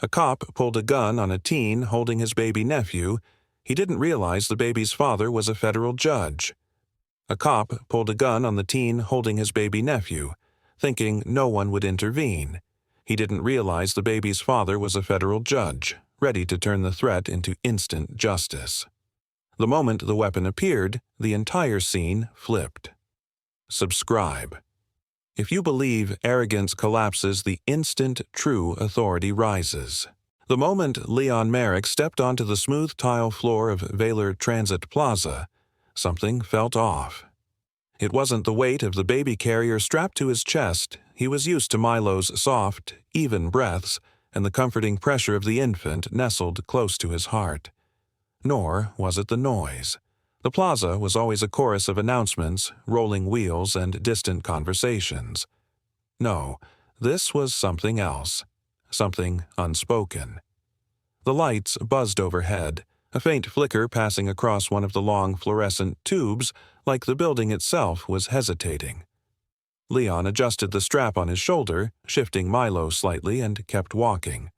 A cop pulled a gun on a teen holding his baby nephew. He didn't realize the baby's father was a federal judge. A cop pulled a gun on the teen holding his baby nephew, thinking no one would intervene. He didn't realize the baby's father was a federal judge, ready to turn the threat into instant justice. The moment the weapon appeared, the entire scene flipped. Subscribe. If you believe arrogance collapses the instant true authority rises. The moment Leon Merrick stepped onto the smooth tile floor of Valor Transit Plaza, something felt off. It wasn't the weight of the baby carrier strapped to his chest. He was used to Milo's soft, even breaths and the comforting pressure of the infant nestled close to his heart. Nor was it the noise. The plaza was always a chorus of announcements, rolling wheels, and distant conversations. No, this was something else, something unspoken. The lights buzzed overhead, a faint flicker passing across one of the long fluorescent tubes, like the building itself was hesitating. Leon adjusted the strap on his shoulder, shifting Milo slightly, and kept walking.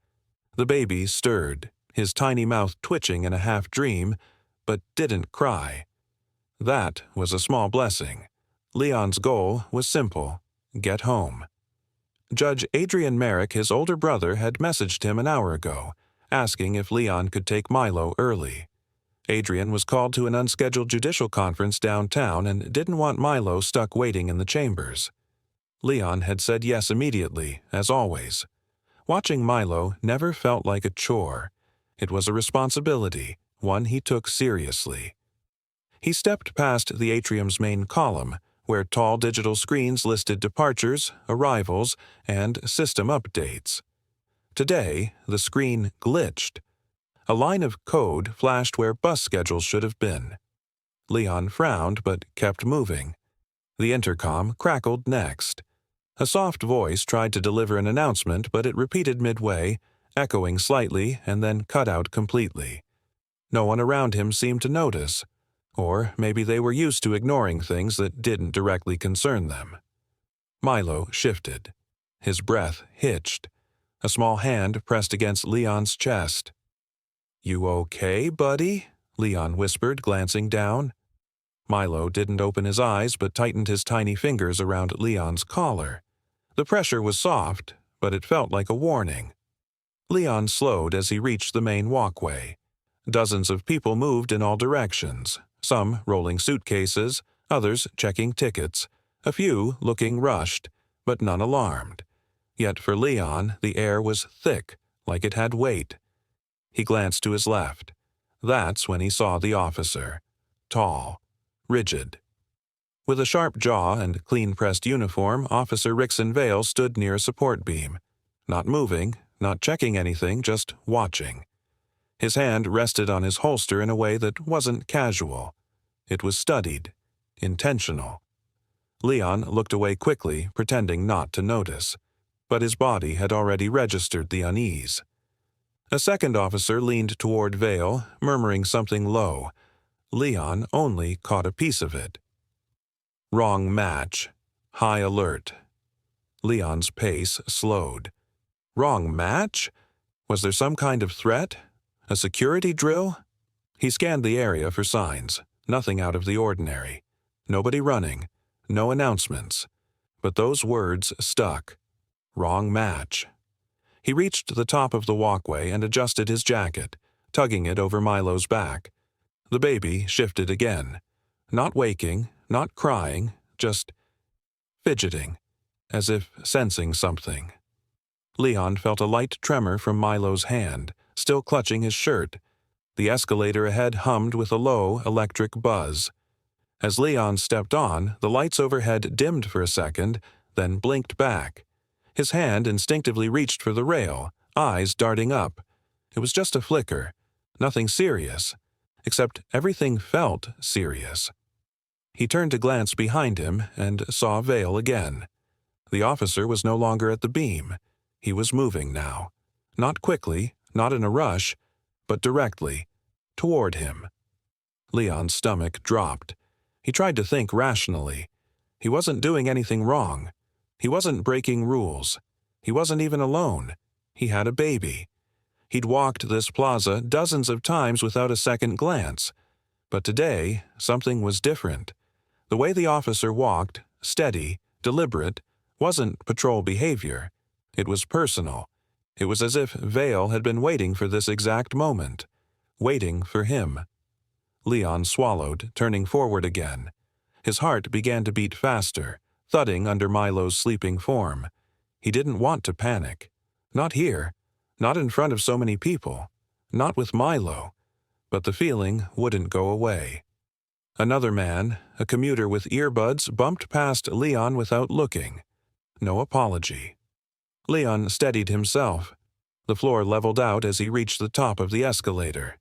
The baby stirred, his tiny mouth twitching in a half-dream, but didn't cry. That was a small blessing. Leon's goal was simple: get home. Judge Adrian Merrick, his older brother, had messaged him an hour ago, asking if Leon could take Milo early. Adrian was called to an unscheduled judicial conference downtown and didn't want Milo stuck waiting in the chambers. Leon had said yes immediately, as always. Watching Milo never felt like a chore. It was a responsibility, one he took seriously. He stepped past the atrium's main column, where tall digital screens listed departures, arrivals, and system updates. Today, the screen glitched. A line of code flashed where bus schedules should have been. Leon frowned but kept moving. The intercom crackled next. A soft voice tried to deliver an announcement, but it repeated midway, echoing slightly and then cut out completely. No one around him seemed to notice, or maybe they were used to ignoring things that didn't directly concern them. Milo shifted. His breath hitched. A small hand pressed against Leon's chest. "You okay, buddy?" Leon whispered, glancing down. Milo didn't open his eyes but tightened his tiny fingers around Leon's collar. The pressure was soft, but it felt like a warning. Leon slowed as he reached the main walkway. Dozens of people moved in all directions, some rolling suitcases, others checking tickets, a few looking rushed, but none alarmed. Yet for Leon, the air was thick, like it had weight. He glanced to his left. That's when he saw the officer. Tall, rigid. With a sharp jaw and clean-pressed uniform, Officer Rickson Vale stood near a support beam. Not moving, not checking anything, just watching. His hand rested on his holster in a way that wasn't casual. It was studied, intentional. Leon looked away quickly, pretending not to notice, but his body had already registered the unease. A second officer leaned toward Vale, murmuring something low. Leon only caught a piece of it. Wrong match. High alert. Leon's pace slowed. Wrong match? Was there some kind of threat? A security drill? He scanned the area for signs. Nothing out of the ordinary. Nobody running. No announcements. But those words stuck. Wrong match. He reached the top of the walkway and adjusted his jacket, tugging it over Milo's back. The baby shifted again. Not waking, not crying, just fidgeting, as if sensing something. Leon felt a light tremor from Milo's hand, still clutching his shirt. The escalator ahead hummed with a low, electric buzz. As Leon stepped on, the lights overhead dimmed for a second, then blinked back. His hand instinctively reached for the rail, eyes darting up. It was just a flicker, nothing serious, except everything felt serious. He turned to glance behind him and saw Vale again. The officer was no longer at the beam. He was moving now. Not quickly, not in a rush, but directly, toward him. Leon's stomach dropped. He tried to think rationally. He wasn't doing anything wrong. He wasn't breaking rules. He wasn't even alone. He had a baby. He'd walked this plaza dozens of times without a second glance. But today, something was different. The way the officer walked, steady, deliberate, wasn't patrol behavior. It was personal. It was as if Vale had been waiting for this exact moment. Waiting for him. Leon swallowed, turning forward again. His heart began to beat faster, thudding under Milo's sleeping form. He didn't want to panic. Not here. Not in front of so many people. Not with Milo. But the feeling wouldn't go away. Another man, a commuter with earbuds, bumped past Leon without looking. No apology. Leon steadied himself. The floor leveled out as he reached the top of the escalator.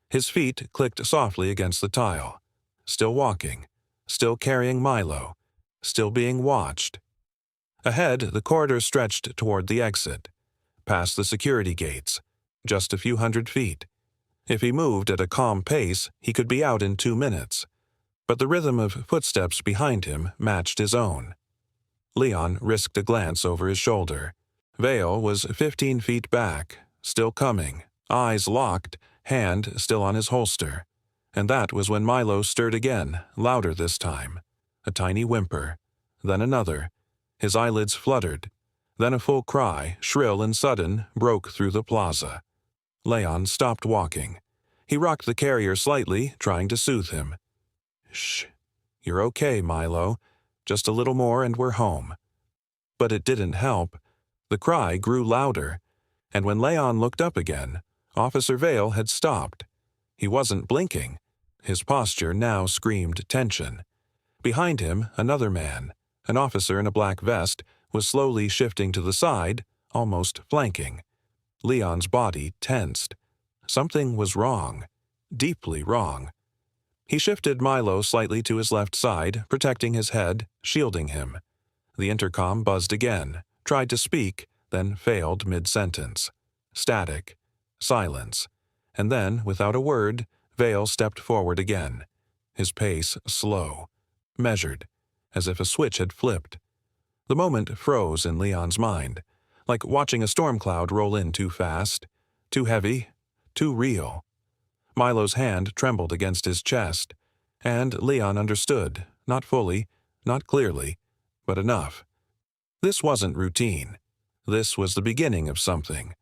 His feet clicked softly against the tile. Still walking. Still carrying Milo. Still being watched. Ahead, the corridor stretched toward the exit. Past the security gates. Just a few hundred feet. If he moved at a calm pace, he could be out in 2 minutes. But the rhythm of footsteps behind him matched his own. Leon risked a glance over his shoulder. Vale was 15 feet back, still coming, eyes locked, hand still on his holster. And that was when Milo stirred again, louder this time. A tiny whimper. Then another. His eyelids fluttered. Then a full cry, shrill and sudden, broke through the plaza. Leon stopped walking. He rocked the carrier slightly, trying to soothe him. "Shh. You're okay, Milo. Just a little more and we're home." But it didn't help. The cry grew louder, and when Leon looked up again, Officer Vale had stopped. He wasn't blinking. His posture now screamed tension. Behind him, another man, an officer in a black vest, was slowly shifting to the side, almost flanking. Leon's body tensed. Something was wrong. Deeply wrong. He shifted Milo slightly to his left side, protecting his head, shielding him. The intercom buzzed again, tried to speak, then failed mid-sentence. Static. Silence. And then, without a word, Vale stepped forward again. His pace slow. Measured. As if a switch had flipped. The moment froze in Leon's mind. Like watching a storm cloud roll in too fast, too heavy, too real. Milo's hand trembled against his chest, and Leon understood, not fully, not clearly, but enough. This wasn't routine. This was the beginning of something.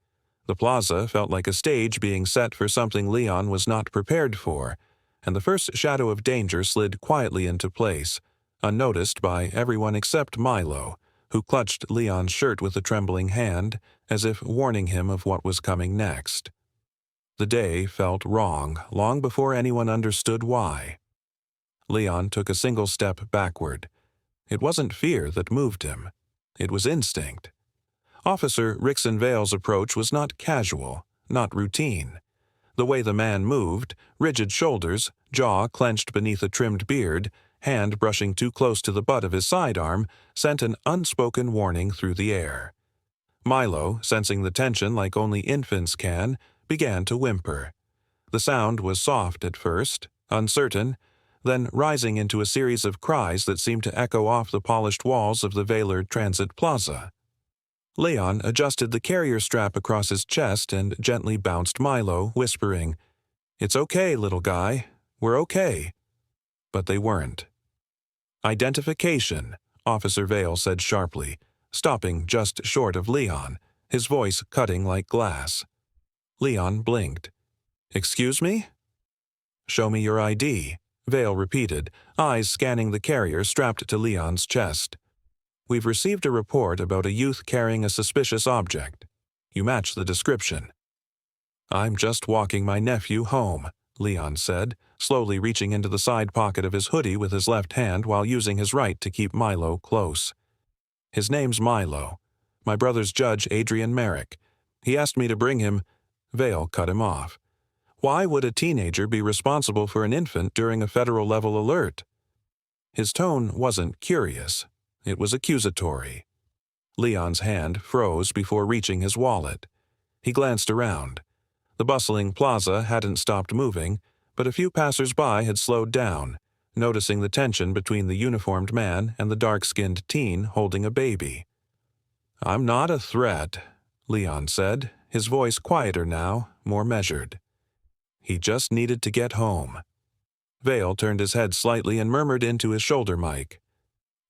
The plaza felt like a stage being set for something Leon was not prepared for, and the first shadow of danger slid quietly into place, unnoticed by everyone except Milo, who clutched Leon's shirt with a trembling hand, as if warning him of what was coming next. The day felt wrong long before anyone understood why. Leon took a single step backward. It wasn't fear that moved him. It was instinct. Officer Rickson Vale's approach was not casual, not routine. The way the man moved, rigid shoulders, jaw clenched beneath a trimmed beard, hand brushing too close to the butt of his sidearm, sent an unspoken warning through the air. Milo, sensing the tension like only infants can, began to whimper. The sound was soft at first, uncertain, then rising into a series of cries that seemed to echo off the polished walls of the Valor Transit Plaza. Leon adjusted the carrier strap across his chest and gently bounced Milo, whispering, "It's okay, little guy. We're okay." But they weren't. "Identification," Officer Vale said sharply, stopping just short of Leon, his voice cutting like glass. Leon blinked. "Excuse me?" "Show me your ID," Vale repeated, eyes scanning the carrier strapped to Leon's chest. "We've received a report about a youth carrying a suspicious object. You match the description." "I'm just walking my nephew home," Leon said, slowly reaching into the side pocket of his hoodie with his left hand while using his right to keep Milo close. "His name's Milo. My brother's Judge Adrian Merrick. He asked me to bring him—" Vale cut him off. Why would a teenager be responsible for an infant during a federal-level alert? His tone wasn't curious. It was accusatory. Leon's hand froze before reaching his wallet. He glanced around. The bustling plaza hadn't stopped moving, but a few passers-by had slowed down, noticing the tension between the uniformed man and the dark-skinned teen holding a baby. "I'm not a threat," Leon said, his voice quieter now, more measured. He just needed to get home. Vale turned his head slightly and murmured into his shoulder mic.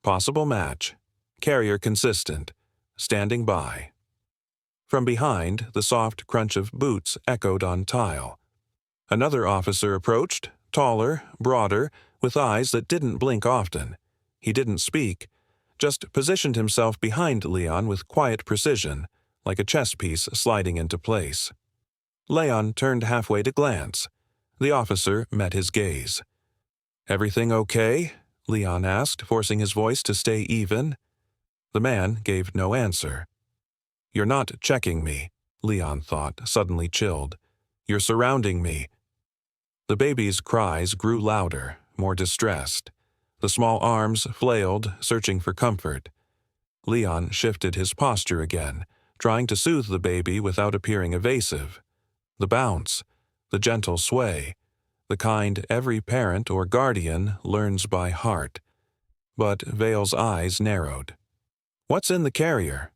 Possible match. Carrier consistent. Standing by. From behind, the soft crunch of boots echoed on tile. Another officer approached, taller, broader, with eyes that didn't blink often. He didn't speak, just positioned himself behind Leon with quiet precision, like a chess piece sliding into place. Leon turned halfway to glance. The officer met his gaze. "Everything okay?" Leon asked, forcing his voice to stay even. The man gave no answer. "You're not checking me," Leon thought, suddenly chilled. "You're surrounding me." The baby's cries grew louder, more distressed. The small arms flailed, searching for comfort. Leon shifted his posture again, trying to soothe the baby without appearing evasive. The bounce, the gentle sway, the kind every parent or guardian learns by heart. But Vale's eyes narrowed. "What's in the carrier?"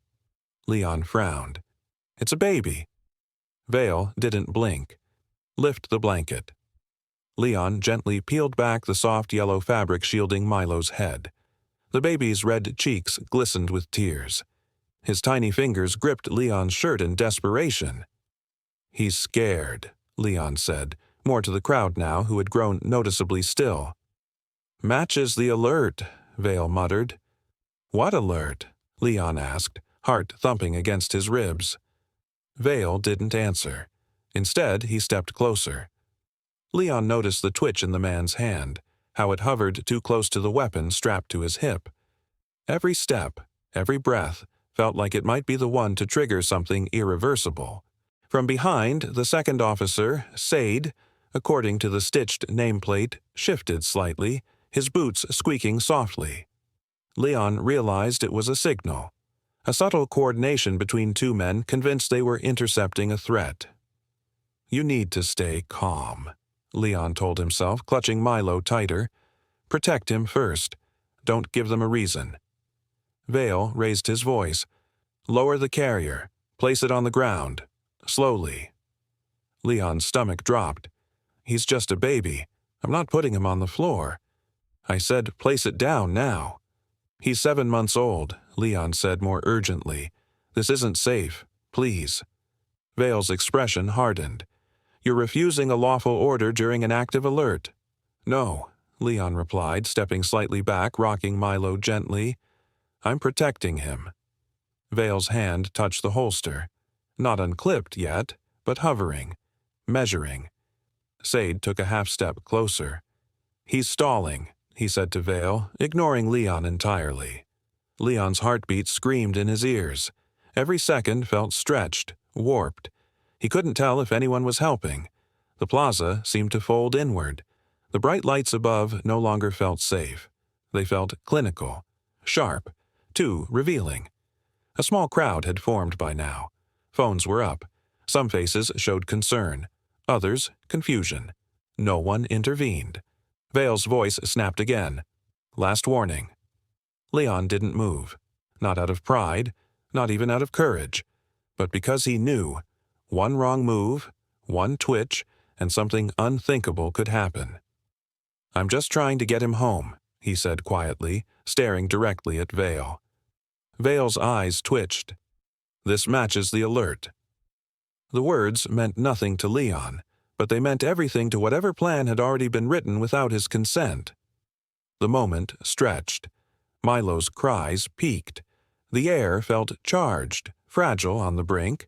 Leon frowned. "It's a baby." Vale didn't blink. "Lift the blanket." Leon gently peeled back the soft yellow fabric shielding Milo's head. The baby's red cheeks glistened with tears. His tiny fingers gripped Leon's shirt in desperation. "He's scared," Leon said, more to the crowd now, who had grown noticeably still. "Matches the alert," Vale muttered. "What alert?" Leon asked, heart thumping against his ribs. Vale didn't answer. Instead, he stepped closer. Leon noticed the twitch in the man's hand, how it hovered too close to the weapon strapped to his hip. Every step, every breath, felt like it might be the one to trigger something irreversible. From behind, the second officer, Sade, according to the stitched nameplate, shifted slightly, his boots squeaking softly. Leon realized it was a signal. A subtle coordination between two men convinced they were intercepting a threat. "You need to stay calm," Leon told himself, clutching Milo tighter. "Protect him first. Don't give them a reason." Vale raised his voice. "Lower the carrier. Place it on the ground. Slowly." Leon's stomach dropped. "He's just a baby. I'm not putting him on the floor." "I said place it down now." "He's 7 months old," Leon said more urgently. "This isn't safe. Please." Vale's expression hardened. "You're refusing a lawful order during an active alert." "No," Leon replied, stepping slightly back, rocking Milo gently. "I'm protecting him." Vale's hand touched the holster. Not unclipped yet, but hovering, measuring. Sade took a half-step closer. "He's stalling," he said to Vale, ignoring Leon entirely. Leon's heartbeat screamed in his ears. Every second felt stretched, warped. He couldn't tell if anyone was helping. The plaza seemed to fold inward. The bright lights above no longer felt safe. They felt clinical, sharp, too revealing. A small crowd had formed by now. Phones were up. Some faces showed concern. Others, confusion. No one intervened. Vale's voice snapped again. "Last warning." Leon didn't move. Not out of pride, not even out of courage, but because he knew. One wrong move, one twitch, and something unthinkable could happen. "I'm just trying to get him home," he said quietly, staring directly at Vale. Vale's eyes twitched. "This matches the alert." The words meant nothing to Leon, but they meant everything to whatever plan had already been written without his consent. The moment stretched. Milo's cries peaked. The air felt charged, fragile on the brink,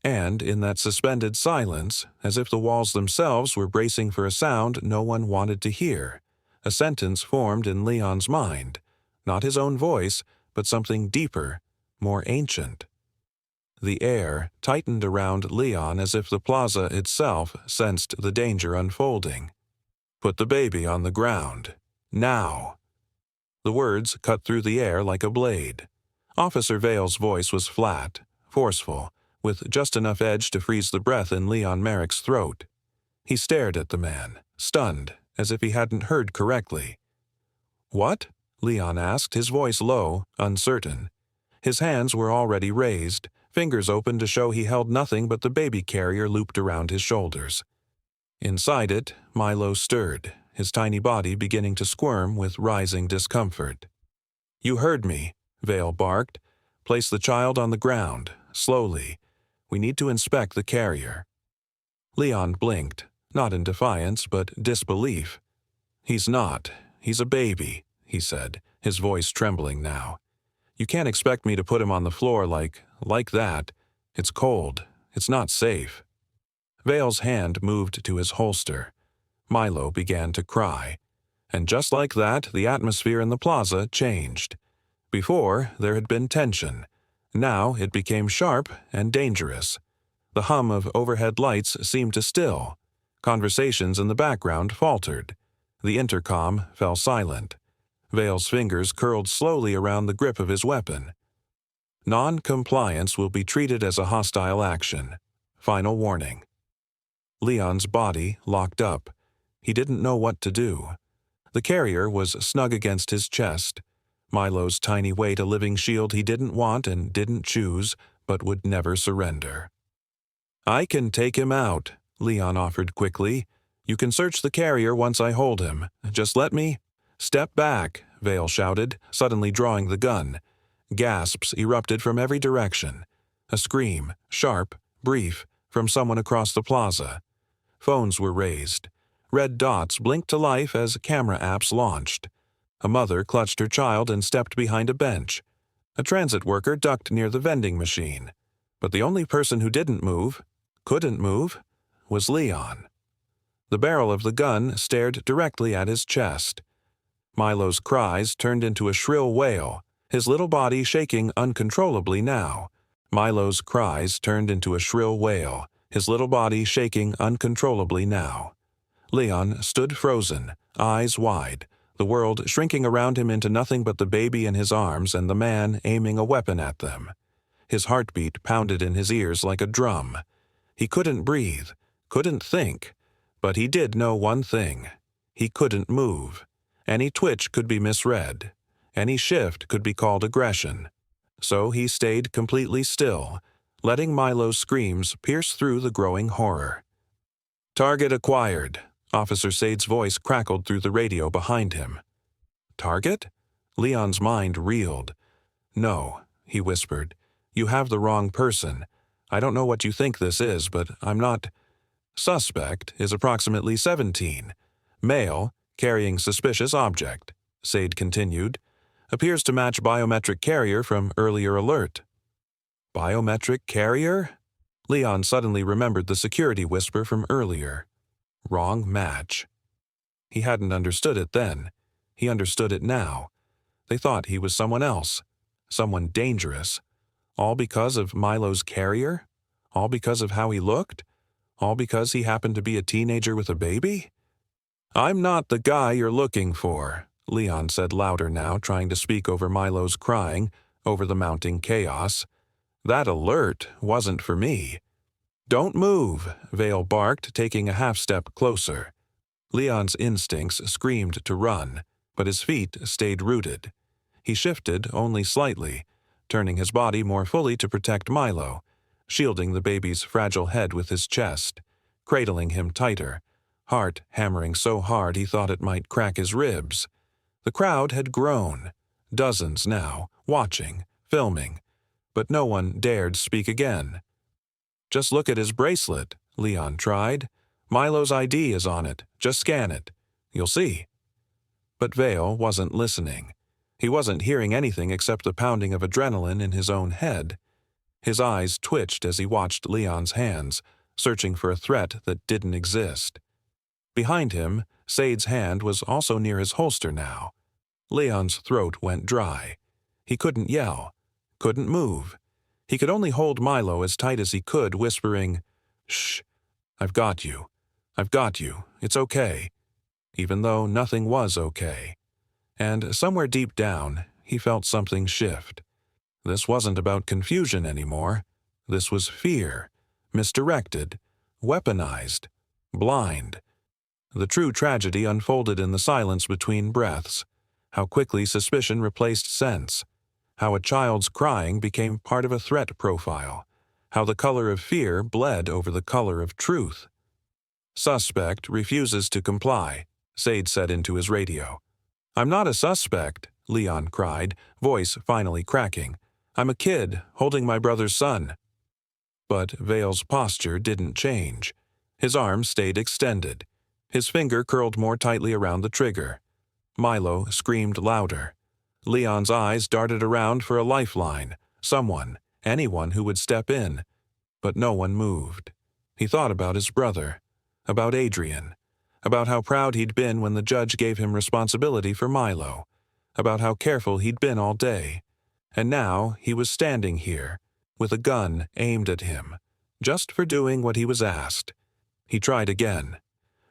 and in that suspended silence, as if the walls themselves were bracing for a sound no one wanted to hear, a sentence formed in Leon's mind, not his own voice, but something deeper, more ancient. The air tightened around Leon as if the plaza itself sensed the danger unfolding. "Put the baby on the ground. Now." The words cut through the air like a blade. Officer Vale's voice was flat, forceful, with just enough edge to freeze the breath in Leon Merrick's throat. He stared at the man, stunned, as if he hadn't heard correctly. "What?" Leon asked, his voice low, uncertain. His hands were already raised, fingers open to show he held nothing but the baby carrier looped around his shoulders. Inside it, Milo stirred, his tiny body beginning to squirm with rising discomfort. "You heard me," Vale barked. "Place the child on the ground, slowly. We need to inspect the carrier." Leon blinked, not in defiance but disbelief. "He's not. He's a baby," he said, his voice trembling now. "You can't expect me to put him on the floor like that. It's cold. It's not safe." Vale's hand moved to his holster. Milo began to cry. And just like that, the atmosphere in the plaza changed. Before, there had been tension. Now it became sharp and dangerous. The hum of overhead lights seemed to still. Conversations in the background faltered. The intercom fell silent. Vale's fingers curled slowly around the grip of his weapon. "Non-compliance will be treated as a hostile action. Final warning." Leon's body locked up. He didn't know what to do. The carrier was snug against his chest. Milo's tiny weight a living shield he didn't want and didn't choose, but would never surrender. "I can take him out," Leon offered quickly. "You can search the carrier once I hold him. Just let me—" "Step back," Vale shouted, suddenly drawing the gun. Gasps erupted from every direction. A scream, sharp, brief, from someone across the plaza. Phones were raised. Red dots blinked to life as camera apps launched. A mother clutched her child and stepped behind a bench. A transit worker ducked near the vending machine. But the only person who couldn't move, was Leon. The barrel of the gun stared directly at his chest. Milo's cries turned into a shrill wail, his little body shaking uncontrollably now. Milo's cries turned into a shrill wail, his little body shaking uncontrollably now. Leon stood frozen, eyes wide, the world shrinking around him into nothing but the baby in his arms and the man aiming a weapon at them. His heartbeat pounded in his ears like a drum. He couldn't breathe, couldn't think, but he did know one thing. He couldn't move. Any twitch could be misread. Any shift could be called aggression. So he stayed completely still, letting Milo's screams pierce through the growing horror. "Target acquired," Officer Sade's voice crackled through the radio behind him. "Target?" Leon's mind reeled. "No," he whispered. "You have the wrong person. I don't know what you think this is, but I'm not—" "Suspect is approximately 17. Male, carrying suspicious object," Sade continued. "Appears to match biometric carrier from earlier alert." "Biometric carrier?" Leon suddenly remembered the security whisper from earlier. Wrong match. He hadn't understood it then. He understood it now. They thought he was someone else. Someone dangerous. All because of Milo's carrier? All because of how he looked? All because he happened to be a teenager with a baby? "I'm not the guy you're looking for," Leon said louder now, trying to speak over Milo's crying, over the mounting chaos. "That alert wasn't for me." "Don't move," Vale barked, taking a half-step closer. Leon's instincts screamed to run, but his feet stayed rooted. He shifted only slightly, turning his body more fully to protect Milo, shielding the baby's fragile head with his chest, cradling him tighter, heart hammering so hard he thought it might crack his ribs. The crowd had grown, dozens now, watching, filming, but no one dared speak again. "Just look at his bracelet," Leon tried. "Milo's ID is on it. Just scan it. You'll see." But Vale wasn't listening. He wasn't hearing anything except the pounding of adrenaline in his own head. His eyes twitched as he watched Leon's hands, searching for a threat that didn't exist. Behind him, Sade's hand was also near his holster now. Leon's throat went dry. He couldn't yell, couldn't move. He could only hold Milo as tight as he could, whispering, "Shh, I've got you. I've got you. It's okay." Even though nothing was okay. And somewhere deep down, he felt something shift. This wasn't about confusion anymore. This was fear, misdirected, weaponized, blind. The true tragedy unfolded in the silence between breaths. How quickly suspicion replaced sense. How a child's crying became part of a threat profile, how the color of fear bled over the color of truth. "Suspect refuses to comply," Sade said into his radio. "I'm not a suspect," Leon cried, voice finally cracking. "I'm a kid, holding my brother's son." But Vale's posture didn't change. His arm stayed extended. His finger curled more tightly around the trigger. Milo screamed louder. Leon's eyes darted around for a lifeline, someone, anyone who would step in. But no one moved. He thought about his brother, about Adrian, about how proud he'd been when the judge gave him responsibility for Milo, about how careful he'd been all day. And now he was standing here, with a gun aimed at him, just for doing what he was asked. He tried again.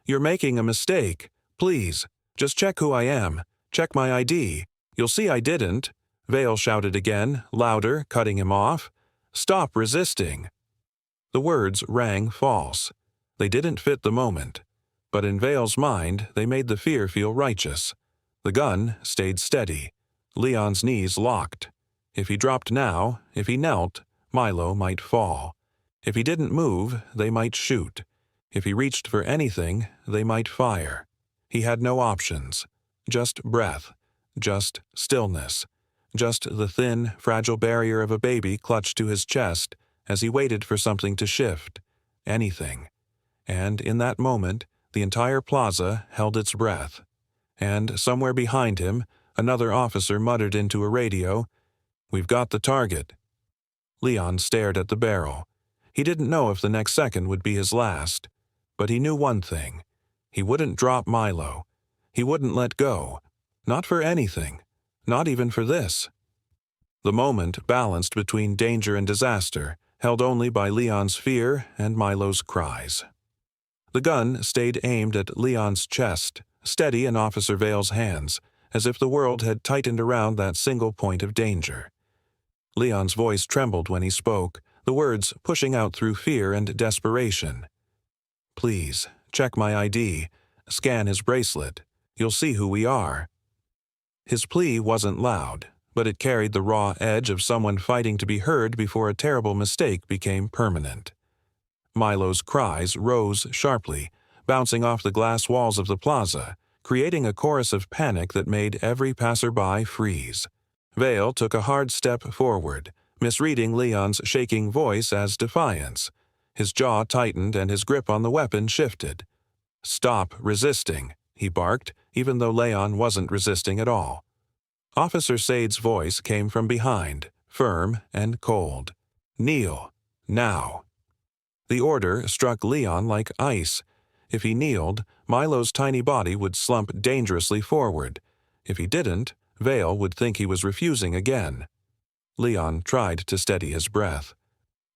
"You're making a mistake. Please, just check who I am. Check my ID. You'll see I didn't." Vale shouted again, louder, cutting him off. "Stop resisting." The words rang false. They didn't fit the moment. But in Vale's mind, they made the fear feel righteous. The gun stayed steady. Leon's knees locked. If he dropped now, if he knelt, Milo might fall. If he didn't move, they might shoot. If he reached for anything, they might fire. He had no options. Just breath. Just stillness. Just the thin, fragile barrier of a baby clutched to his chest as he waited for something to shift. Anything. And in that moment, the entire plaza held its breath. And somewhere behind him, another officer muttered into a radio, "We've got the target." Leon stared at the barrel. He didn't know if the next second would be his last. But he knew one thing. He wouldn't drop Milo. He wouldn't let go. Not for anything. Not even for this. The moment balanced between danger and disaster, held only by Leon's fear and Milo's cries. The gun stayed aimed at Leon's chest, steady in Officer Vale's hands, as if the world had tightened around that single point of danger. Leon's voice trembled when he spoke, the words pushing out through fear and desperation. "Please, check my ID. Scan his bracelet. You'll see who we are." His plea wasn't loud, but it carried the raw edge of someone fighting to be heard before a terrible mistake became permanent. Milo's cries rose sharply, bouncing off the glass walls of the plaza, creating a chorus of panic that made every passerby freeze. Vale took a hard step forward, misreading Leon's shaking voice as defiance. His jaw tightened and his grip on the weapon shifted. "Stop resisting," he barked, even though Leon wasn't resisting at all. Officer Sade's voice came from behind, firm and cold. "Kneel. Now." The order struck Leon like ice. If he kneeled, Milo's tiny body would slump dangerously forward. If he didn't, Vale would think he was refusing again. Leon tried to steady his breath.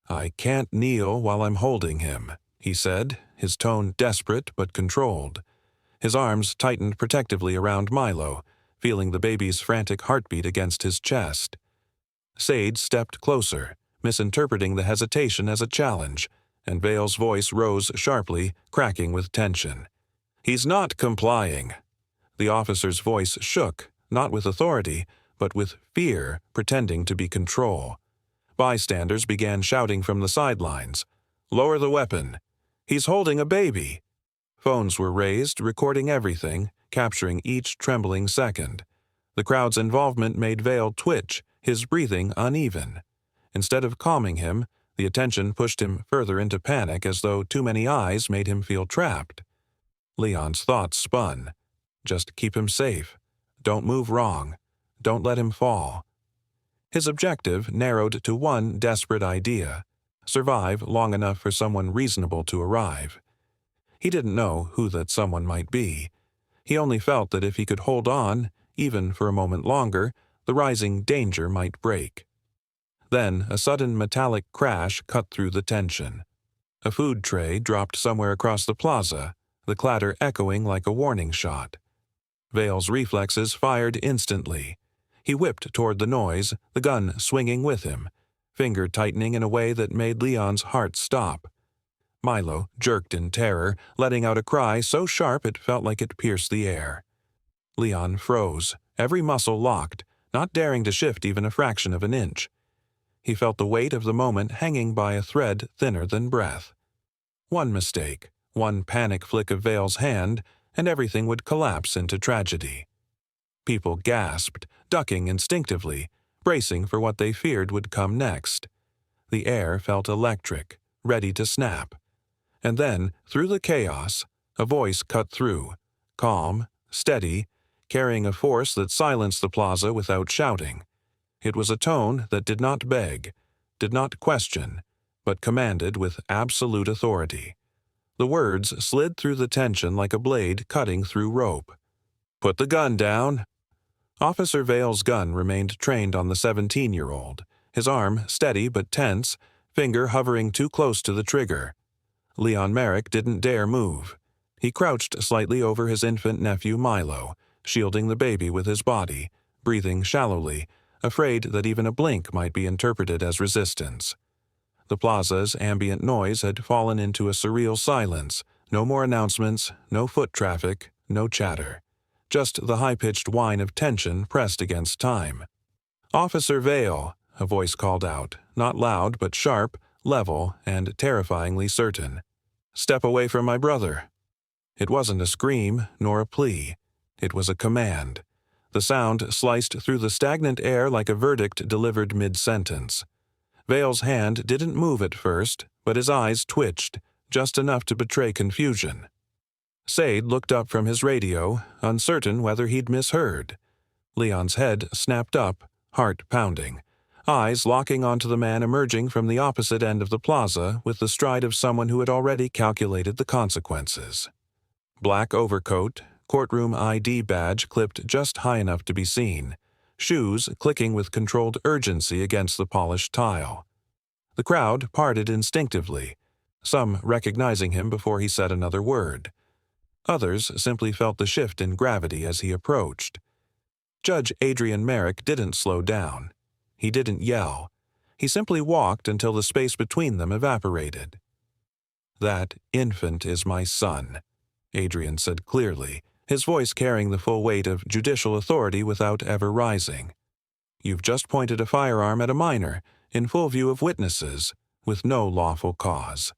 "I can't kneel while I'm holding him," he said, his tone desperate but controlled. His arms tightened protectively around Milo, feeling the baby's frantic heartbeat against his chest. Sade stepped closer, misinterpreting the hesitation as a challenge, and Vale's voice rose sharply, cracking with tension. "He's not complying." The officer's voice shook, not with authority, but with fear pretending to be control. Bystanders began shouting from the sidelines, "Lower the weapon. He's holding a baby." Phones were raised, recording everything, capturing each trembling second. The crowd's involvement made Vale twitch, his breathing uneven. Instead of calming him, the attention pushed him further into panic as though too many eyes made him feel trapped. Leon's thoughts spun. Just keep him safe. Don't move wrong. Don't let him fall. His objective narrowed to one desperate idea: survive long enough for someone reasonable to arrive. He didn't know who that someone might be. He only felt that if he could hold on, even for a moment longer, the rising danger might break. Then a sudden metallic crash cut through the tension. A food tray dropped somewhere across the plaza, the clatter echoing like a warning shot. Vale's reflexes fired instantly. He whipped toward the noise, the gun swinging with him, finger tightening in a way that made Leon's heart stop. Milo jerked in terror, letting out a cry so sharp it felt like it pierced the air. Leon froze, every muscle locked, not daring to shift even a fraction of an inch. He felt the weight of the moment hanging by a thread thinner than breath. One mistake, one panic flick of Vale's hand, and everything would collapse into tragedy. People gasped, ducking instinctively, bracing for what they feared would come next. The air felt electric, ready to snap. And then, through the chaos, a voice cut through, calm, steady, carrying a force that silenced the plaza without shouting. It was a tone that did not beg, did not question, but commanded with absolute authority. The words slid through the tension like a blade cutting through rope. "Put the gun down." Officer Vale's gun remained trained on the 17-year-old, his arm steady but tense, finger hovering too close to the trigger. Leon Merrick didn't dare move. He crouched slightly over his infant nephew Milo, shielding the baby with his body, breathing shallowly, afraid that even a blink might be interpreted as resistance. The plaza's ambient noise had fallen into a surreal silence. No more announcements, no foot traffic, no chatter. Just the high-pitched whine of tension pressed against time. "Officer Vale," a voice called out, not loud but sharp, level, and terrifyingly certain. "Step away from my brother." It wasn't a scream, nor a plea. It was a command. The sound sliced through the stagnant air like a verdict delivered mid-sentence. Vale's hand didn't move at first, but his eyes twitched, just enough to betray confusion. Sade looked up from his radio, uncertain whether he'd misheard. Leon's head snapped up, heart pounding, eyes locking onto the man emerging from the opposite end of the plaza with the stride of someone who had already calculated the consequences. Black overcoat, courtroom ID badge clipped just high enough to be seen, shoes clicking with controlled urgency against the polished tile. The crowd parted instinctively, some recognizing him before he said another word. Others simply felt the shift in gravity as he approached. Judge Adrian Merrick didn't slow down. He didn't yell. He simply walked until the space between them evaporated. "That infant is my son," Adrian said clearly, his voice carrying the full weight of judicial authority without ever rising. "You've just pointed a firearm at a minor, in full view of witnesses, with no lawful cause."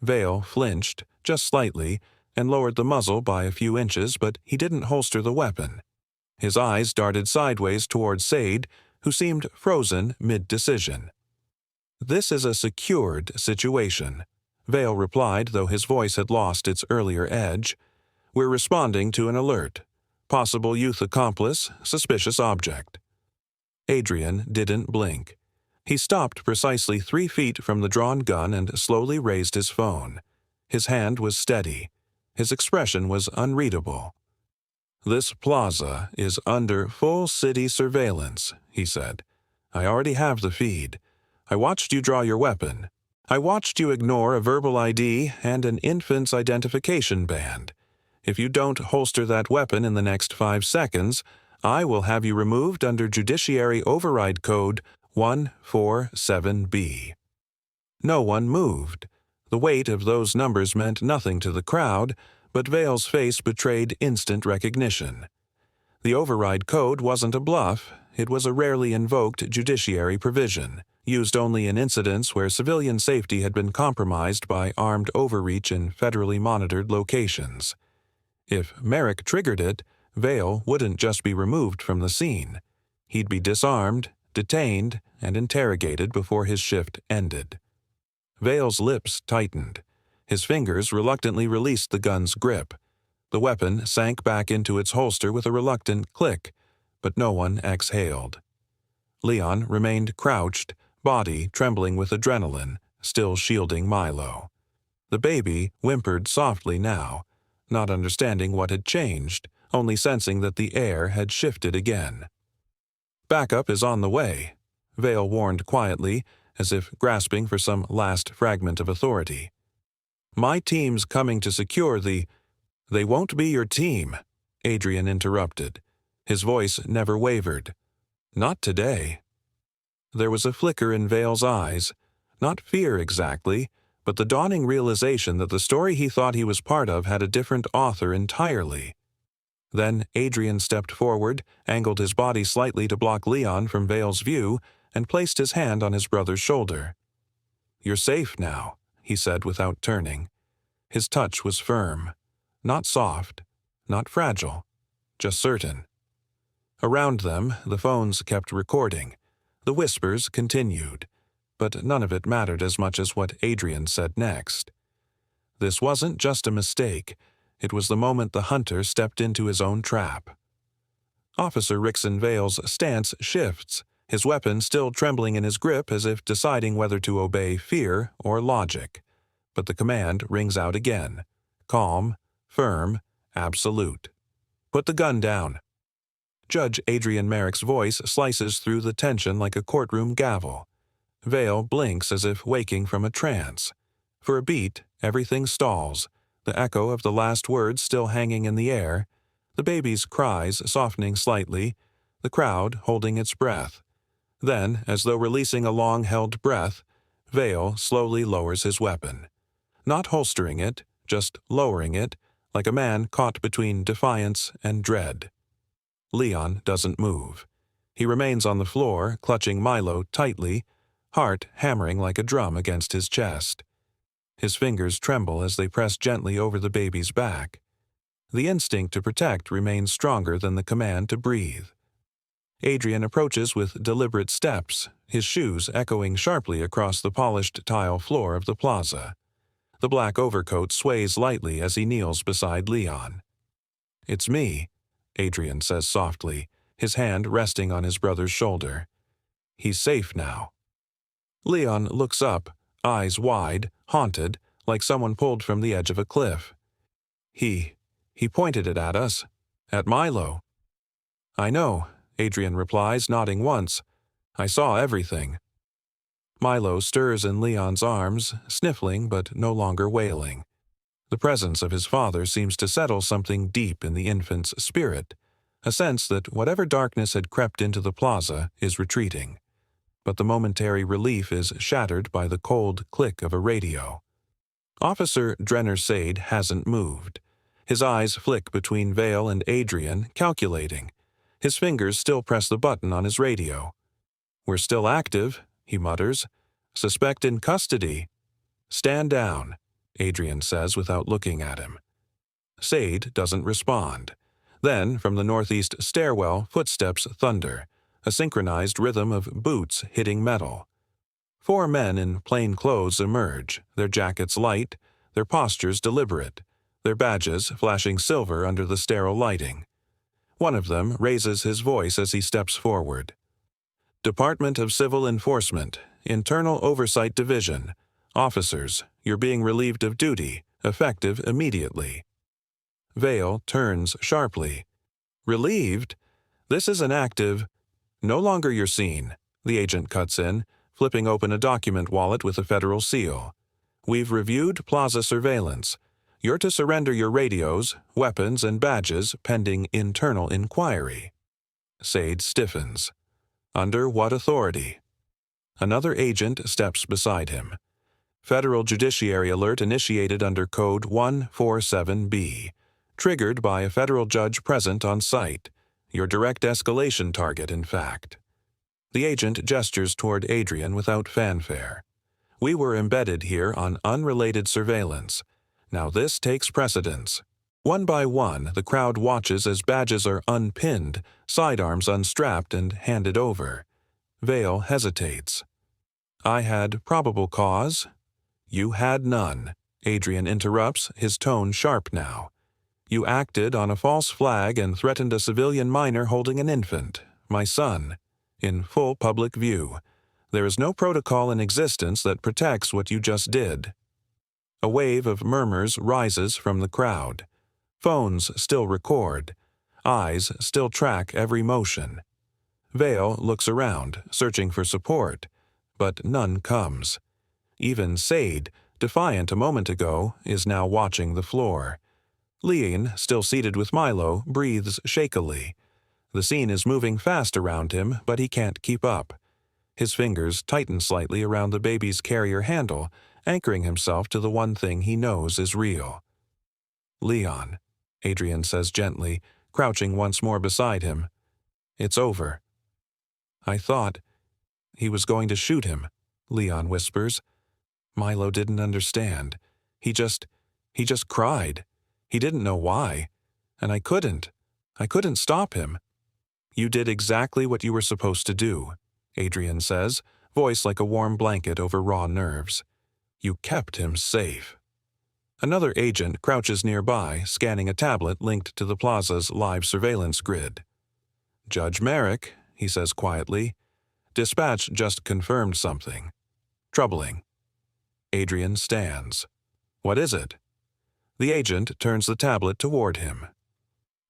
Vale flinched, just slightly, and lowered the muzzle by a few inches, but he didn't holster the weapon. His eyes darted sideways toward Sade, who seemed frozen mid-decision. "This is a secured situation," Vale replied, though his voice had lost its earlier edge. "We're responding to an alert. Possible youth accomplice, suspicious object." Adrian didn't blink. He stopped precisely 3 feet from the drawn gun and slowly raised his phone. His hand was steady. His expression was unreadable. "This plaza is under full city surveillance," he said. "I already have the feed. I watched you draw your weapon. I watched you ignore a verbal ID and an infant's identification band. If you don't holster that weapon in the next 5 seconds, I will have you removed under Judiciary Override Code 147B. No one moved. The weight of those numbers meant nothing to the crowd, but Vale's face betrayed instant recognition. The override code wasn't a bluff. It was a rarely invoked judiciary provision, used only in incidents where civilian safety had been compromised by armed overreach in federally monitored locations. If Merrick triggered it, Vale wouldn't just be removed from the scene. He'd be disarmed, detained, and interrogated before his shift ended. Vale's lips tightened. His fingers reluctantly released the gun's grip. The weapon sank back into its holster with a reluctant click, but no one exhaled. Leon remained crouched, body trembling with adrenaline, still shielding Milo. The baby whimpered softly now, not understanding what had changed, only sensing that the air had shifted again. "Backup is on the way," Vale warned quietly, as if grasping for some last fragment of authority. "My team's coming to secure the—" "They won't be your team," Adrian interrupted. His voice never wavered. "Not today." There was a flicker in Vale's eyes, not fear exactly, but the dawning realization that the story he thought he was part of had a different author entirely. Then Adrian stepped forward, angled his body slightly to block Leon from Vale's view, and placed his hand on his brother's shoulder. "You're safe now," he said without turning. His touch was firm, not soft, not fragile, just certain. Around them, the phones kept recording. The whispers continued, but none of it mattered as much as what Adrian said next. This wasn't just a mistake. It was the moment the hunter stepped into his own trap. Officer Rickson Vale's stance shifts, his weapon still trembling in his grip as if deciding whether to obey fear or logic. But the command rings out again. Calm, firm, absolute. "Put the gun down." Judge Adrian Merrick's voice slices through the tension like a courtroom gavel. Vale blinks as if waking from a trance. For a beat, everything stalls, the echo of the last words still hanging in the air, the baby's cries softening slightly, the crowd holding its breath. Then, as though releasing a long-held breath, Vale slowly lowers his weapon. Not holstering it, just lowering it, like a man caught between defiance and dread. Leon doesn't move. He remains on the floor, clutching Milo tightly, heart hammering like a drum against his chest. His fingers tremble as they press gently over the baby's back. The instinct to protect remains stronger than the command to breathe. Adrian approaches with deliberate steps, his shoes echoing sharply across the polished tile floor of the plaza. The black overcoat sways lightly as he kneels beside Leon. "It's me," Adrian says softly, his hand resting on his brother's shoulder. "He's safe now." Leon looks up, eyes wide, haunted, like someone pulled from the edge of a cliff. He pointed it at us. At Milo." "I know," Adrian replies, nodding once. "I saw everything." Milo stirs in Leon's arms, sniffling but no longer wailing. The presence of his father seems to settle something deep in the infant's spirit, a sense that whatever darkness had crept into the plaza is retreating. But the momentary relief is shattered by the cold click of a radio. Officer Drenner Sade hasn't moved. His eyes flick between Vale and Adrian, calculating. His fingers still press the button on his radio. "We're still active," he mutters. "Suspect in custody." "Stand down," Adrian says without looking at him. Sade doesn't respond. Then, from the northeast stairwell, footsteps thunder, a synchronized rhythm of boots hitting metal. 4 men in plain clothes emerge, their jackets light, their postures deliberate, their badges flashing silver under the sterile lighting. One of them raises his voice as he steps forward. "Department of Civil Enforcement, Internal Oversight Division. Officers, you're being relieved of duty, effective immediately." Vale turns sharply. "Relieved? This is an active—" "No longer your scene," the agent cuts in, flipping open a document wallet with a federal seal. "We've reviewed plaza surveillance. You're to surrender your radios, weapons, and badges pending internal inquiry." Sade stiffens. "Under what authority?" Another agent steps beside him. "Federal Judiciary Alert initiated under Code 147B. Triggered by a federal judge present on site. Your direct escalation target, in fact." The agent gestures toward Adrian without fanfare. "We were embedded here on unrelated surveillance. Now this takes precedence." One by one, the crowd watches as badges are unpinned, sidearms unstrapped and handed over. Vale hesitates. "I had probable cause." "You had none," Adrian interrupts, his tone sharp now. "You acted on a false flag and threatened a civilian minor holding an infant, my son, in full public view. There is no protocol in existence that protects what you just did." A wave of murmurs rises from the crowd. Phones still record. Eyes still track every motion. Vale looks around, searching for support, but none comes. Even Sade, defiant a moment ago, is now watching the floor. Leon, still seated with Milo, breathes shakily. The scene is moving fast around him, but he can't keep up. His fingers tighten slightly around the baby's carrier handle, anchoring himself to the one thing he knows is real. "Leon," Adrian says gently, crouching once more beside him. "It's over." "I thought—" He was going to shoot him, Leon whispers. Milo didn't understand. He just cried. He didn't know why. And I couldn't stop him. You did exactly what you were supposed to do, Adrian says, voice like a warm blanket over raw nerves. You kept him safe. Another agent crouches nearby, scanning a tablet linked to the plaza's live surveillance grid. Judge Merrick, he says quietly. Dispatch just confirmed something. Troubling. Adrian stands. What is it? The agent turns the tablet toward him.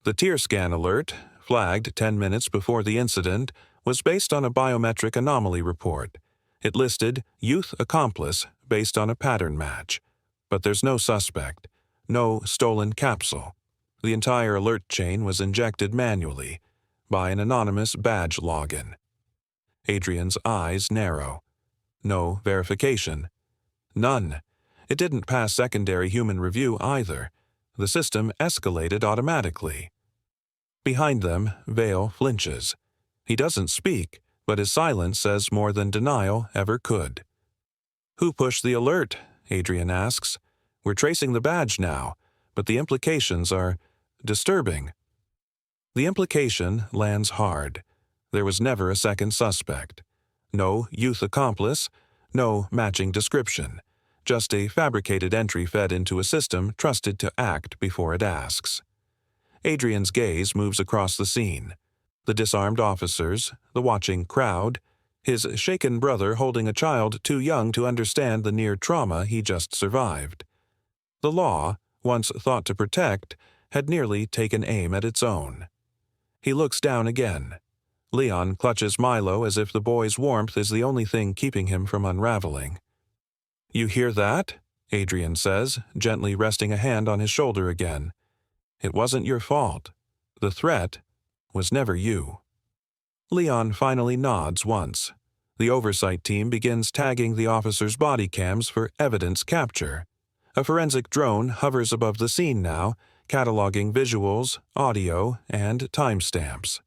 The tear scan alert, flagged 10 minutes before the incident, was based on a biometric anomaly report. It listed youth accomplice based on a pattern match. But there's no suspect, no stolen capsule. The entire alert chain was injected manually by an anonymous badge login. Adrian's eyes narrow. No verification. None. It didn't pass secondary human review either. The system escalated automatically. Behind them, Vale flinches. He doesn't speak, but his silence says more than denial ever could. Who pushed the alert? Adrian asks. We're tracing the badge now, but the implications are disturbing. The implication lands hard. There was never a second suspect. No youth accomplice, no matching description. Just a fabricated entry fed into a system trusted to act before it asks. Adrian's gaze moves across the scene. The disarmed officers, the watching crowd, his shaken brother holding a child too young to understand the near trauma he just survived. The law, once thought to protect, had nearly taken aim at its own. He looks down again. Leon clutches Milo as if the boy's warmth is the only thing keeping him from unraveling. You hear that? Adrian says, gently resting a hand on his shoulder again. It wasn't your fault. The threat was never you. Leon finally nods once. The oversight team begins tagging the officers' body cams for evidence capture. A forensic drone hovers above the scene now, cataloging visuals, audio, and timestamps.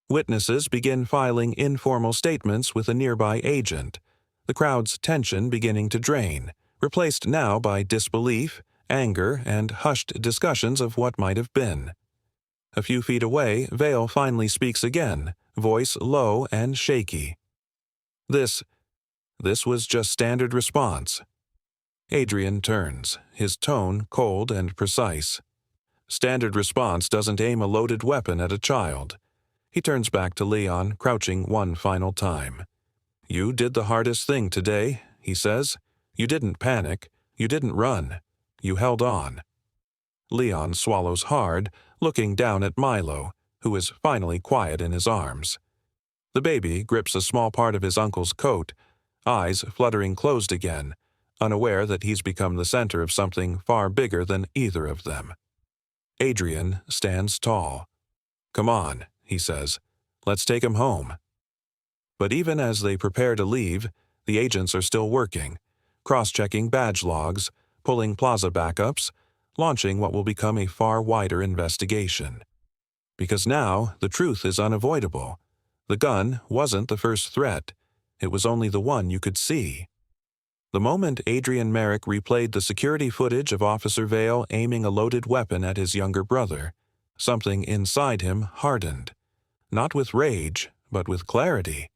Witnesses begin filing informal statements with a nearby agent, the crowd's tension beginning to drain, replaced now by disbelief, anger, and hushed discussions of what might have been. A few feet away, Vale finally speaks again, voice low and shaky. This was just standard response. Adrian turns, his tone cold and precise. Standard response doesn't aim a loaded weapon at a child. He turns back to Leon, crouching one final time. You did the hardest thing today, he says. You didn't panic. You didn't run. You held on. Leon swallows hard, looking down at Milo, who is finally quiet in his arms. The baby grips a small part of his uncle's coat, eyes fluttering closed again, unaware that he's become the center of something far bigger than either of them. Adrian stands tall. Come on, he says. Let's take him home. But even as they prepare to leave, the agents are still working, cross-checking badge logs, pulling plaza backups, launching what will become a far wider investigation. Because now the truth is unavoidable. The gun wasn't the first threat. It was only the one you could see. The moment Adrian Merrick replayed the security footage of Officer Vale aiming a loaded weapon at his younger brother, something inside him hardened. Not with rage, but with clarity.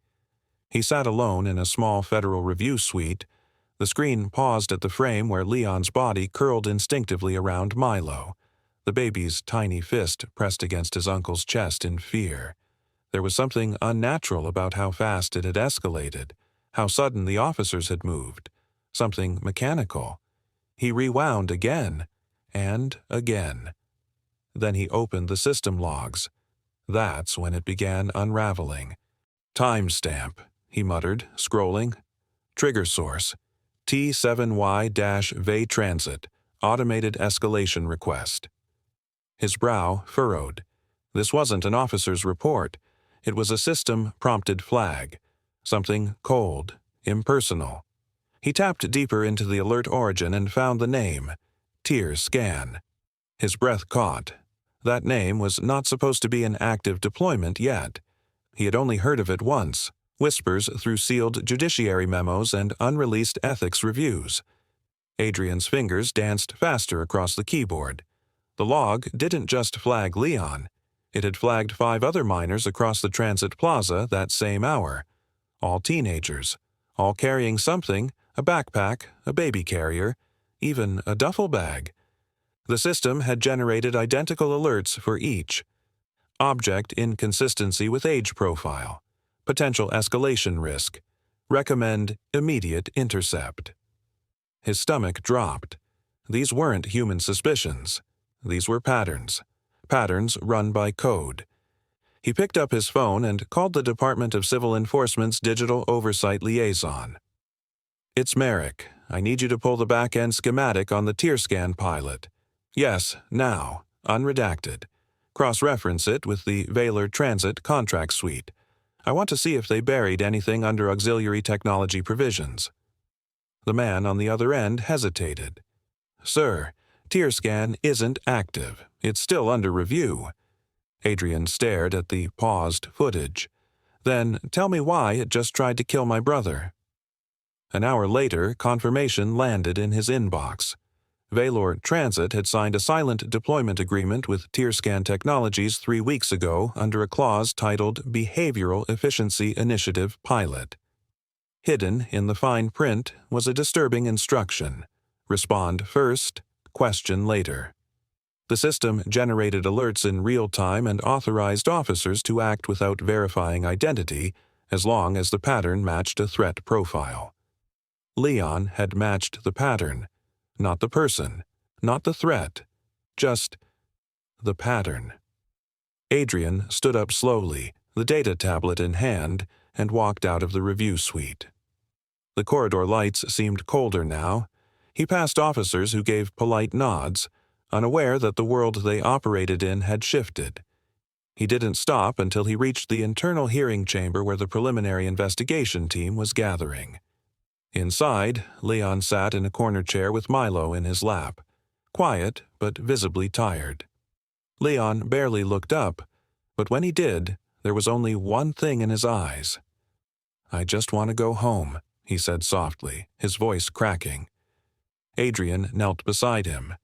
He sat alone in a small Federal Review suite. The screen paused at the frame where Leon's body curled instinctively around Milo, the baby's tiny fist pressed against his uncle's chest in fear. There was something unnatural about how fast it had escalated, how sudden the officers had moved, something mechanical. He rewound again, and again. Then he opened the system logs. That's when it began unraveling. Timestamp, he muttered, scrolling. Trigger source. T7Y-VE Transit, automated escalation request. His brow furrowed. This wasn't an officer's report. It was a system-prompted flag. Something cold, impersonal. He tapped deeper into the alert origin and found the name, Tier Scan. His breath caught. That name was not supposed to be in active deployment yet. He had only heard of it once, whispers through sealed judiciary memos and unreleased ethics reviews. Adrian's fingers danced faster across the keyboard. The log didn't just flag Leon. It had flagged 5 other minors across the transit plaza that same hour. All teenagers, all carrying something, a backpack, a baby carrier, even a duffel bag. The system had generated identical alerts for each. Object inconsistency with age profile. Potential escalation risk. Recommend immediate intercept. His stomach dropped. These weren't human suspicions. These were patterns. Patterns run by code. He picked up his phone and called the Department of Civil Enforcement's Digital Oversight Liaison. "It's Merrick. I need you to pull the back-end schematic on the tear scan pilot. Yes, now, unredacted. Cross-reference it with the Valor Transit contract suite. I want to see if they buried anything under auxiliary technology provisions." The man on the other end hesitated. "Sir, tear scan isn't active. It's still under review." Adrian stared at the paused footage. "Then tell me why it just tried to kill my brother." An hour later, confirmation landed in his inbox. Valor Transit had signed a silent deployment agreement with TearScan Technologies 3 weeks ago under a clause titled Behavioral Efficiency Initiative Pilot. Hidden in the fine print was a disturbing instruction: respond first, question later. The system generated alerts in real time and authorized officers to act without verifying identity, as long as the pattern matched a threat profile. Leon had matched the pattern, not the person, not the threat, just the pattern. Adrian stood up slowly, the data tablet in hand, and walked out of the review suite. The corridor lights seemed colder now. He passed officers who gave polite nods, unaware that the world they operated in had shifted. He didn't stop until he reached the internal hearing chamber where the preliminary investigation team was gathering. Inside, Leon sat in a corner chair with Milo in his lap, quiet but visibly tired. Leon barely looked up, but when he did, there was only one thing in his eyes. "I just want to go home," he said softly, his voice cracking. Adrian knelt beside him.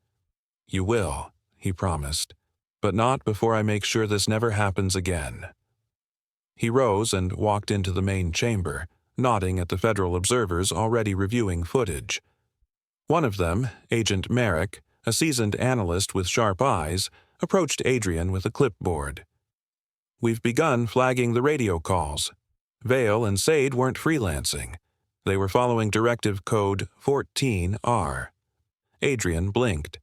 "You will," he promised, "but not before I make sure this never happens again." He rose and walked into the main chamber, nodding at the federal observers already reviewing footage. One of them, Agent Merrick, a seasoned analyst with sharp eyes, approached Adrian with a clipboard. "We've begun flagging the radio calls. Vale and Sade weren't freelancing. They were following Directive Code 14R. Adrian blinked.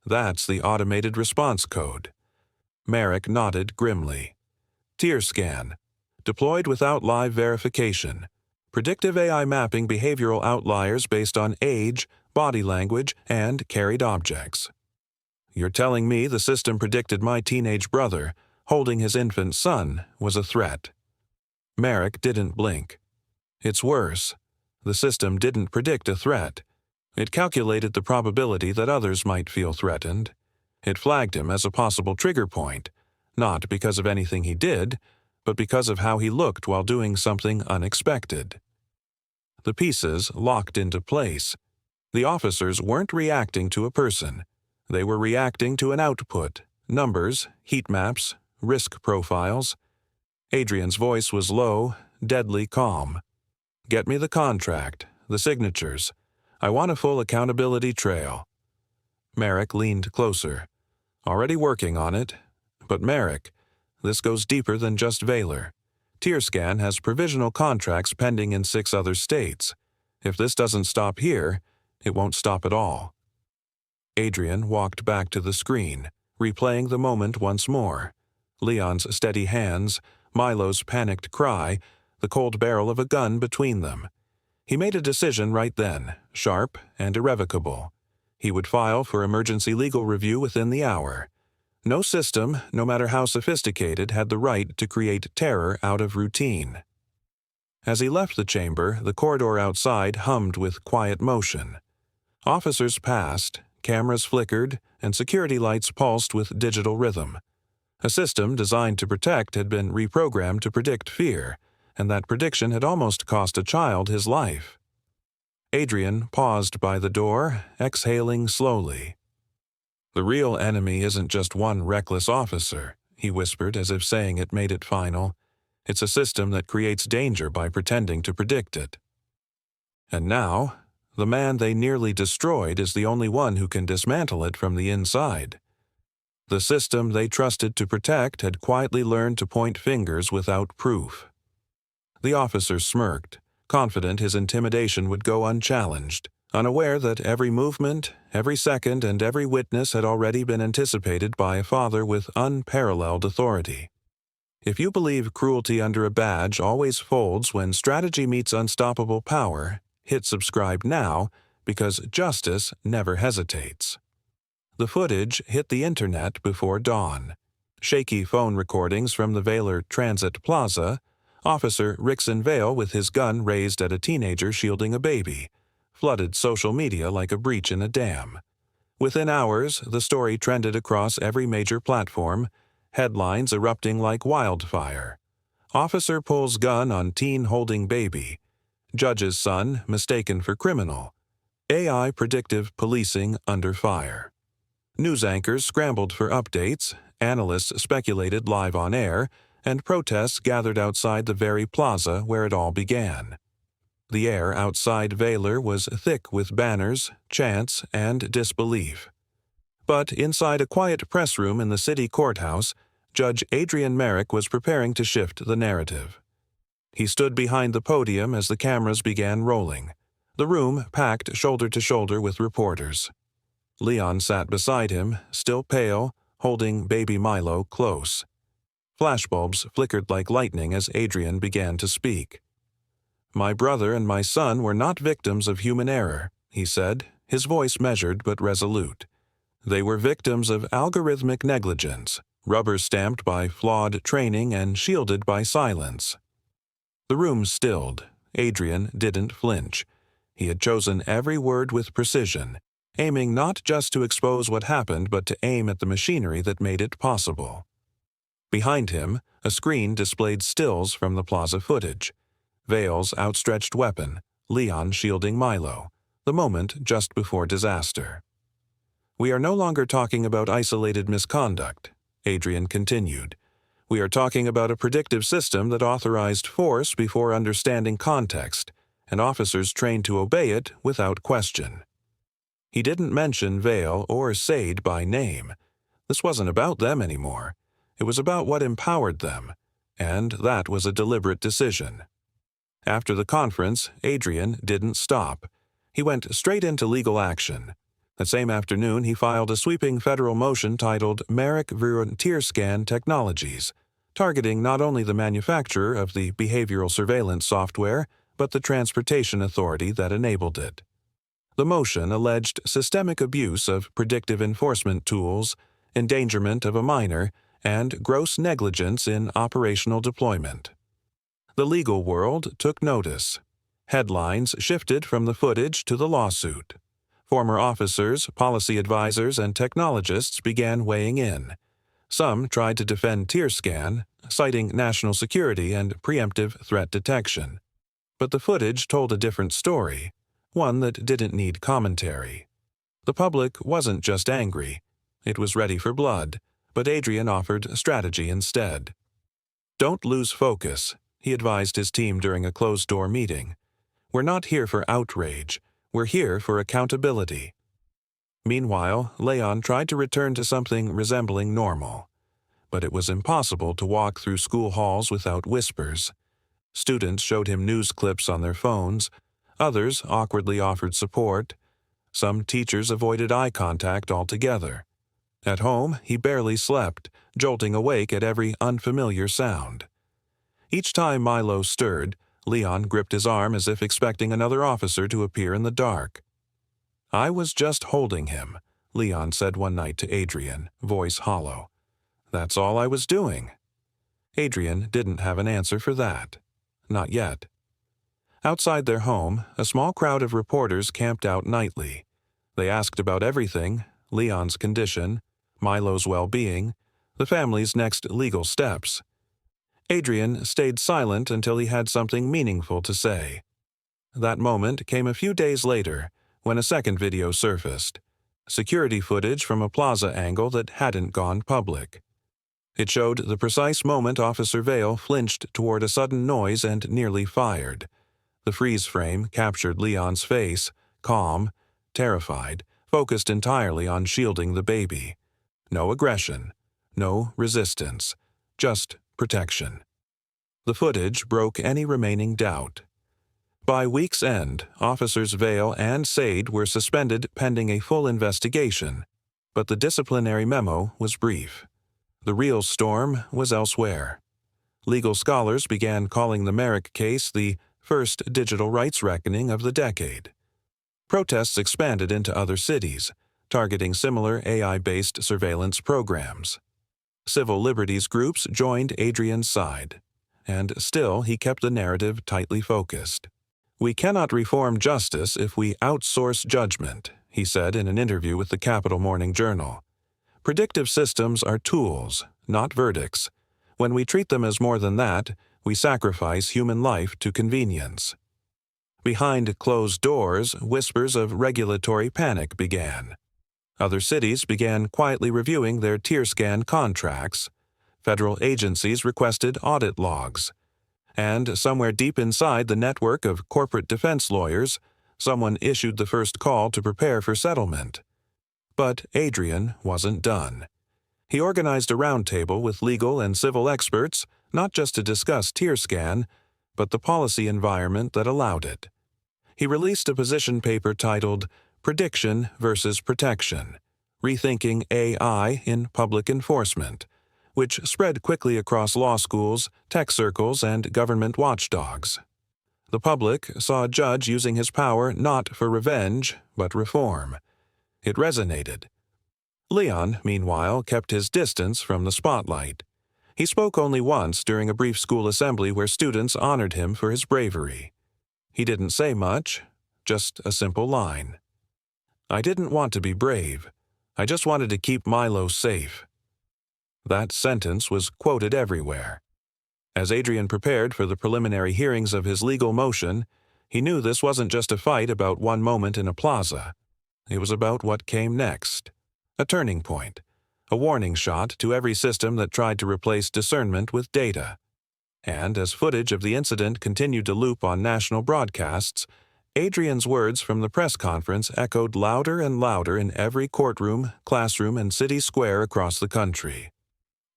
"That's the automated response code." Merrick nodded grimly. "Tear scan. Deployed without live verification. Predictive AI mapping behavioral outliers based on age, body language, and carried objects." "You're telling me the system predicted my teenage brother, holding his infant son, was a threat?" Merrick didn't blink. "It's worse. The system didn't predict a threat. It calculated the probability that others might feel threatened. It flagged him as a possible trigger point, not because of anything he did, but because of how he looked while doing something unexpected." The pieces locked into place. The officers weren't reacting to a person. They were reacting to an output: numbers, heat maps, risk profiles. Adrian's voice was low, deadly calm. "Get me the contract, the signatures. I want a full accountability trail." Merrick leaned closer. "Already working on it. But Merrick, this goes deeper than just Valor. TearScan has provisional contracts pending in 6 other states. If this doesn't stop here, it won't stop at all." Adrian walked back to the screen, replaying the moment once more. Leon's steady hands, Milo's panicked cry, the cold barrel of a gun between them. He made a decision right then, sharp and irrevocable. He would file for emergency legal review within the hour. No system, no matter how sophisticated, had the right to create terror out of routine. As he left the chamber, the corridor outside hummed with quiet motion. Officers passed, cameras flickered, and security lights pulsed with digital rhythm. A system designed to protect had been reprogrammed to predict fear, and that prediction had almost cost a child his life. Adrian paused by the door, exhaling slowly. "The real enemy isn't just one reckless officer," he whispered, as if saying it made it final. "It's a system that creates danger by pretending to predict it. And now, the man they nearly destroyed is the only one who can dismantle it from the inside." The system they trusted to protect had quietly learned to point fingers without proof. The officer smirked, confident his intimidation would go unchallenged, unaware that every movement, every second, and every witness had already been anticipated by a father with unparalleled authority. If you believe cruelty under a badge always folds when strategy meets unstoppable power, hit subscribe now, because justice never hesitates. The footage hit the internet before dawn. Shaky phone recordings from the Vailor Transit Plaza, Officer Rickson Vale with his gun raised at a teenager shielding a baby, flooded social media like a breach in a dam. Within hours, the story trended across every major platform, headlines erupting like wildfire. Officer pulls gun on teen holding baby. Judge's son mistaken for criminal. AI predictive policing under fire. News anchors scrambled for updates, analysts speculated live on air, and protests gathered outside the very plaza where it all began. The air outside Vailor was thick with banners, chants, and disbelief. But inside a quiet press room in the city courthouse, Judge Adrian Merrick was preparing to shift the narrative. He stood behind the podium as the cameras began rolling, the room packed shoulder to shoulder with reporters. Leon sat beside him, still pale, holding baby Milo close. Flashbulbs flickered like lightning as Adrian began to speak. "My brother and my son were not victims of human error," he said, his voice measured but resolute. "They were victims of algorithmic negligence, rubber-stamped by flawed training and shielded by silence." The room stilled. Adrian didn't flinch. He had chosen every word with precision, aiming not just to expose what happened but to aim at the machinery that made it possible. Behind him, a screen displayed stills from the plaza footage. Vale's outstretched weapon, Leon shielding Milo, the moment just before disaster. "We are no longer talking about isolated misconduct," Adrian continued. "We are talking about a predictive system that authorized force before understanding context, and officers trained to obey it without question." He didn't mention Vale or Sade by name. This wasn't about them anymore. It was about what empowered them, and that was a deliberate decision. After the conference, Adrian didn't stop. He went straight into legal action. That same afternoon, he filed a sweeping federal motion titled Merrick v. Tear Scan Technologies, targeting not only the manufacturer of the behavioral surveillance software, but the transportation authority that enabled it. The motion alleged systemic abuse of predictive enforcement tools, endangerment of a minor, and gross negligence in operational deployment. The legal world took notice. Headlines shifted from the footage to the lawsuit. Former officers, policy advisors, and technologists began weighing in. Some tried to defend TearScan, citing national security and preemptive threat detection. But the footage told a different story, one that didn't need commentary. The public wasn't just angry. It was ready for blood, but Adrian offered strategy instead. "Don't lose focus," he advised his team during a closed-door meeting. "We're not here for outrage. We're here for accountability." Meanwhile, Leon tried to return to something resembling normal. But it was impossible to walk through school halls without whispers. Students showed him news clips on their phones. Others awkwardly offered support. Some teachers avoided eye contact altogether. At home, he barely slept, jolting awake at every unfamiliar sound. Each time Milo stirred, Leon gripped his arm as if expecting another officer to appear in the dark. "I was just holding him," Leon said one night to Adrian, voice hollow. "That's all I was doing." Adrian didn't have an answer for that. Not yet. Outside their home, a small crowd of reporters camped out nightly. They asked about everything: Leon's condition, Milo's well-being, the family's next legal steps. Adrian stayed silent until he had something meaningful to say. That moment came a few days later, when a second video surfaced. Security footage from a plaza angle that hadn't gone public. It showed the precise moment Officer Vale flinched toward a sudden noise and nearly fired. The freeze frame captured Leon's face, calm, terrified, focused entirely on shielding the baby. No aggression, no resistance, just protection. The footage broke any remaining doubt. By week's end, Officers Vale and Sade were suspended pending a full investigation, but the disciplinary memo was brief. The real storm was elsewhere. Legal scholars began calling the Merrick case the first digital rights reckoning of the decade. Protests expanded into other cities, targeting similar AI-based surveillance programs. Civil liberties groups joined Adrian's side, and still he kept the narrative tightly focused. "We cannot reform justice if we outsource judgment," he said in an interview with the Capital Morning Journal. "Predictive systems are tools, not verdicts. When we treat them as more than that, we sacrifice human life to convenience." Behind closed doors, whispers of regulatory panic began. Other cities began quietly reviewing their tear scan contracts. Federal agencies requested audit logs. And somewhere deep inside the network of corporate defense lawyers, someone issued the first call to prepare for settlement. But Adrian wasn't done. He organized a roundtable with legal and civil experts, not just to discuss tear scan, but the policy environment that allowed it. He released a position paper titled Prediction versus Protection: Rethinking AI in Public Enforcement, which spread quickly across law schools, tech circles, and government watchdogs. The public saw a judge using his power not for revenge, but reform. It resonated. Leon, meanwhile, kept his distance from the spotlight. He spoke only once during a brief school assembly where students honored him for his bravery. He didn't say much, just a simple line. "I didn't want to be brave. I just wanted to keep Milo safe." That sentence was quoted everywhere. As Adrian prepared for the preliminary hearings of his legal motion, he knew this wasn't just a fight about one moment in a plaza. It was about what came next. A turning point. A warning shot to every system that tried to replace discernment with data. And as footage of the incident continued to loop on national broadcasts, Adrian's words from the press conference echoed louder and louder in every courtroom, classroom, and city square across the country.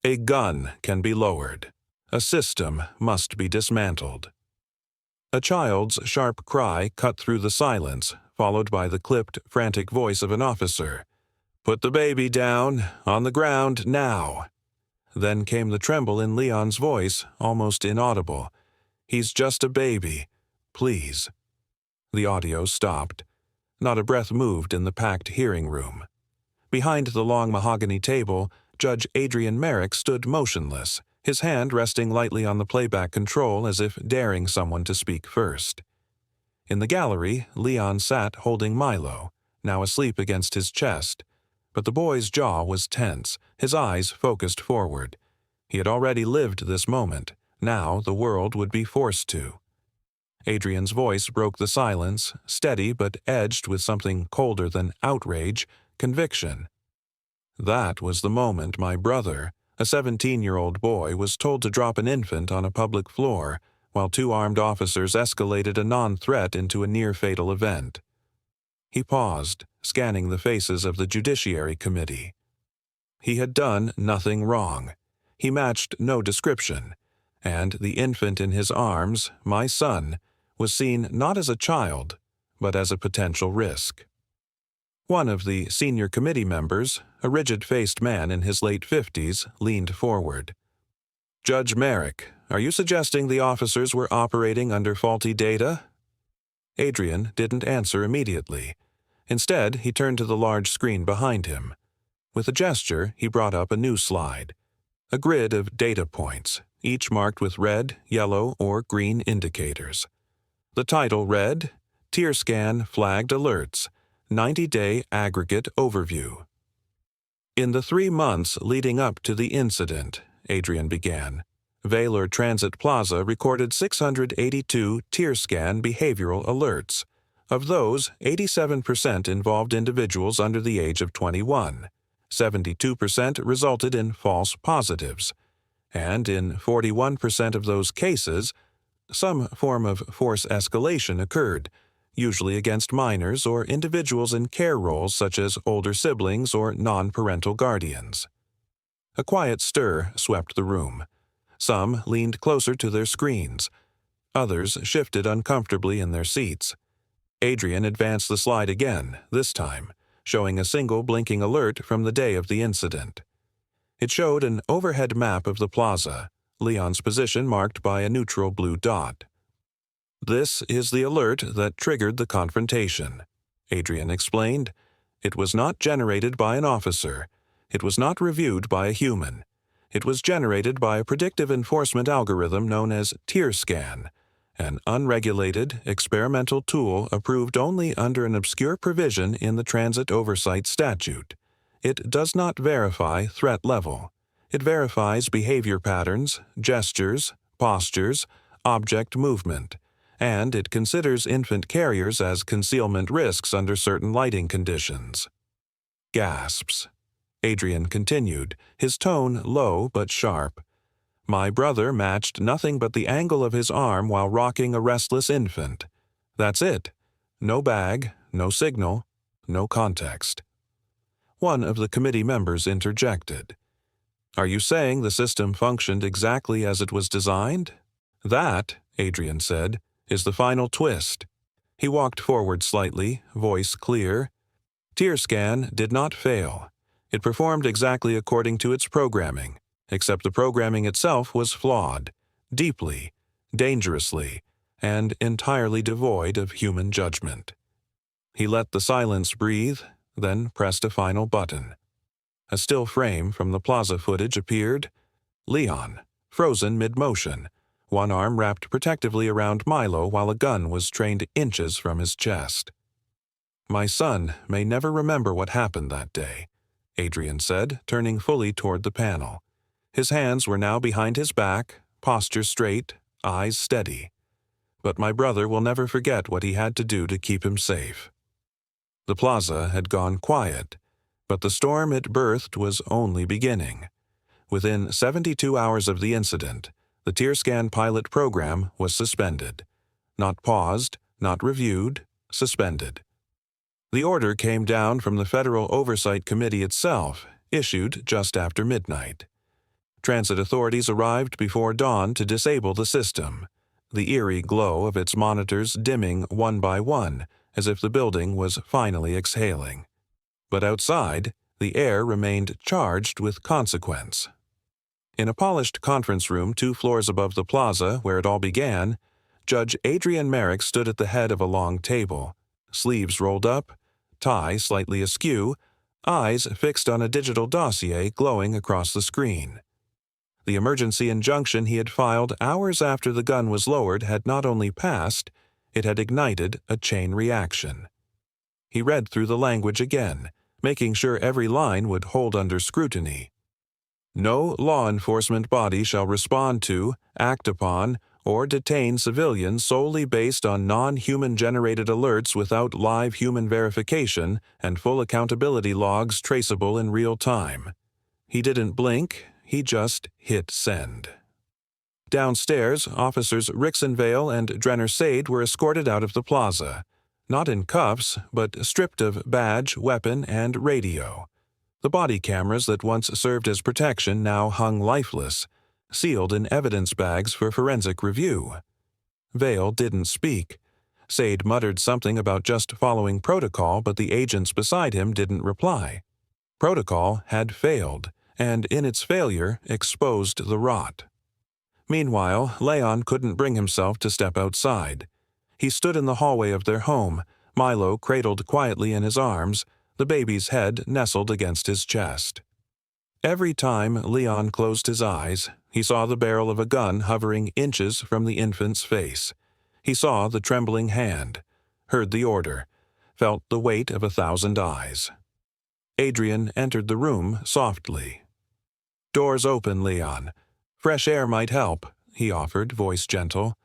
A gun can be lowered. A system must be dismantled. A child's sharp cry cut through the silence, followed by the clipped, frantic voice of an officer. "Put the baby down, on the ground, now." Then came the tremble in Leon's voice, almost inaudible. "He's just a baby. Please." The audio stopped. Not a breath moved in the packed hearing room. Behind the long mahogany table, Judge Adrian Merrick stood motionless, his hand resting lightly on the playback control as if daring someone to speak first. In the gallery, Leon sat holding Milo, now asleep against his chest, but the boy's jaw was tense, his eyes focused forward. He had already lived this moment. Now the world would be forced to. Adrian's voice broke the silence, steady but edged with something colder than outrage, conviction. "That was the moment my brother, a 17-year-old boy, was told to drop an infant on a public floor, while two armed officers escalated a non-threat into a near-fatal event." He paused, scanning the faces of the Judiciary Committee. He had done nothing wrong. He matched no description, and the infant in his arms, my son, was seen not as a child, but as a potential risk. One of the senior committee members, a rigid-faced man in his late 50s, leaned forward. "Judge Merrick, are you suggesting the officers were operating under faulty data?" Adrian didn't answer immediately. Instead, he turned to the large screen behind him. With a gesture, he brought up a new slide. A grid of data points, each marked with red, yellow, or green indicators. The title read, "Tear Scan Flagged Alerts, 90-Day Aggregate Overview." "In the 3 months leading up to the incident," Adrian began, Valor Transit Plaza recorded 682 tear scan behavioral alerts. Of those, 87% involved individuals under the age of 21. 72% resulted in false positives. And in 41% of those cases, some form of force escalation occurred, usually against minors or individuals in care roles such as older siblings or non-parental guardians. A quiet stir swept the room. Some leaned closer to their screens. Others shifted uncomfortably in their seats. Adrian advanced the slide again, this time, showing a single blinking alert from the day of the incident. It showed an overhead map of the plaza, Leon's position marked by a neutral blue dot. "This is the alert that triggered the confrontation," Adrian explained. "It was not generated by an officer. It was not reviewed by a human. It was generated by a predictive enforcement algorithm known as tear scan, an unregulated, experimental tool approved only under an obscure provision in the Transit Oversight Statute. It does not verify threat level. It verifies behavior patterns, gestures, postures, object movement, and it considers infant carriers as concealment risks under certain lighting conditions." Gasps. Adrian continued, his tone low but sharp. "My brother matched nothing but the angle of his arm while rocking a restless infant. That's it. No bag, no signal, no context." One of the committee members interjected. "Are you saying the system functioned exactly as it was designed?" "That," Adrian said, "is the final twist." He walked forward slightly, voice clear. "Tear scan did not fail. It performed exactly according to its programming, except the programming itself was flawed, deeply, dangerously, and entirely devoid of human judgment." He let the silence breathe, then pressed a final button. A still frame from the plaza footage appeared. Leon, frozen mid-motion, one arm wrapped protectively around Milo while a gun was trained inches from his chest. "My son may never remember what happened that day," Adrian said, turning fully toward the panel. His hands were now behind his back, posture straight, eyes steady. "But my brother will never forget what he had to do to keep him safe." The plaza had gone quiet, but the storm it birthed was only beginning. Within 72 hours of the incident, the tear scan pilot program was suspended. Not paused, not reviewed, suspended. The order came down from the Federal Oversight Committee itself, issued just after midnight. Transit authorities arrived before dawn to disable the system, the eerie glow of its monitors dimming one by one, as if the building was finally exhaling. But outside, the air remained charged with consequence. In a polished conference room 2 floors above the plaza where it all began, Judge Adrian Merrick stood at the head of a long table, sleeves rolled up, tie slightly askew, eyes fixed on a digital dossier glowing across the screen. The emergency injunction he had filed hours after the gun was lowered had not only passed, it had ignited a chain reaction. He read through the language again, making sure every line would hold under scrutiny. "No law enforcement body shall respond to, act upon, or detain civilians solely based on non-human generated alerts without live human verification and full accountability logs traceable in real time." He didn't blink, he just hit send. Downstairs, officers Rixenvale and Drenner-Sade were escorted out of the plaza, not in cuffs, but stripped of badge, weapon, and radio. The body cameras that once served as protection now hung lifeless, sealed in evidence bags for forensic review. Vale didn't speak. Sade muttered something about just following protocol, but the agents beside him didn't reply. Protocol had failed, and in its failure exposed the rot. Meanwhile, Leon couldn't bring himself to step outside. He stood in the hallway of their home, Milo cradled quietly in his arms, the baby's head nestled against his chest. Every time Leon closed his eyes, he saw the barrel of a gun hovering inches from the infant's face. He saw the trembling hand, heard the order, felt the weight of 1,000 eyes. Adrian entered the room softly. "Doors open, Leon. "Fresh air might help," he offered, voice gentle.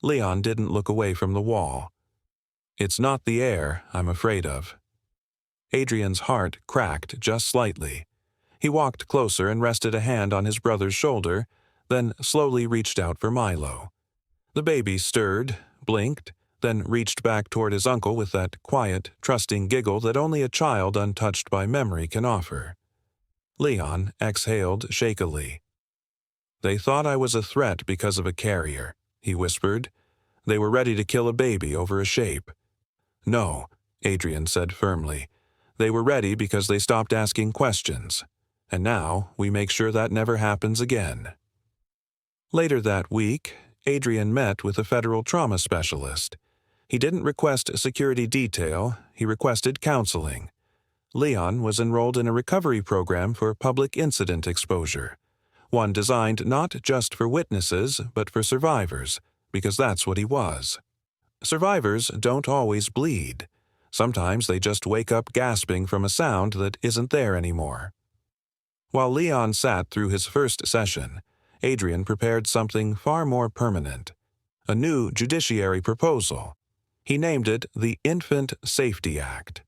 Leon didn't look away from the wall. "It's not the air I'm afraid of." Adrian's heart cracked just slightly. He walked closer and rested a hand on his brother's shoulder, then slowly reached out for Milo. The baby stirred, blinked, then reached back toward his uncle with that quiet, trusting giggle that only a child untouched by memory can offer. Leon exhaled shakily. "They thought I was a threat because of a carrier," he whispered. "They were ready to kill a baby over a shape." "No," Adrian said firmly. "They were ready because they stopped asking questions. And now we make sure that never happens again." Later that week, Adrian met with a federal trauma specialist. He didn't request a security detail, he requested counseling. Leon was enrolled in a recovery program for public incident exposure, one designed not just for witnesses but for survivors, because that's what he was. Survivors don't always bleed. Sometimes they just wake up gasping from a sound that isn't there anymore. While Leon sat through his first session, Adrian prepared something far more permanent, a new judiciary proposal. He named it the Infant Safety Act.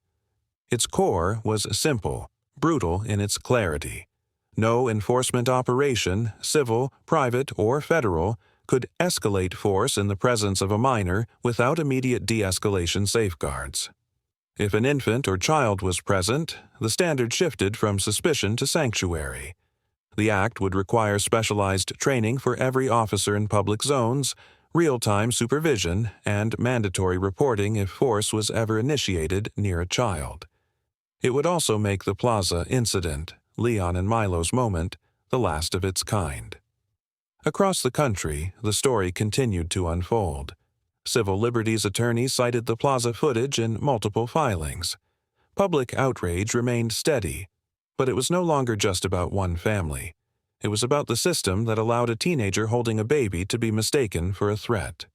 Its core was simple, brutal in its clarity. No enforcement operation, civil, private, or federal, could escalate force in the presence of a minor without immediate de-escalation safeguards. If an infant or child was present, the standard shifted from suspicion to sanctuary. The act would require specialized training for every officer in public zones, real-time supervision, and mandatory reporting if force was ever initiated near a child. It would also make the Plaza incident, Leon and Milo's moment, the last of its kind. Across the country, the story continued to unfold. Civil liberties attorneys cited the Plaza footage in multiple filings. Public outrage remained steady, but it was no longer just about one family. It was about the system that allowed a teenager holding a baby to be mistaken for a threat.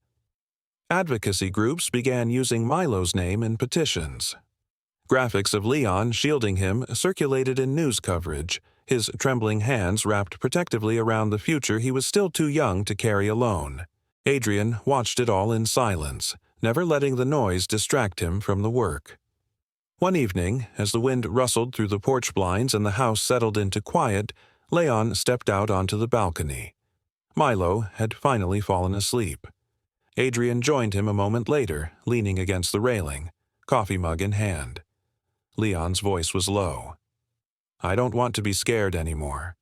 Advocacy groups began using Milo's name in petitions. Graphics of Leon shielding him circulated in news coverage, his trembling hands wrapped protectively around the future he was still too young to carry alone. Adrian watched it all in silence, never letting the noise distract him from the work. One evening, as the wind rustled through the porch blinds and the house settled into quiet, Leon stepped out onto the balcony. Milo had finally fallen asleep. Adrian joined him a moment later, leaning against the railing, coffee mug in hand. Leon's voice was low. "I don't want to be scared anymore."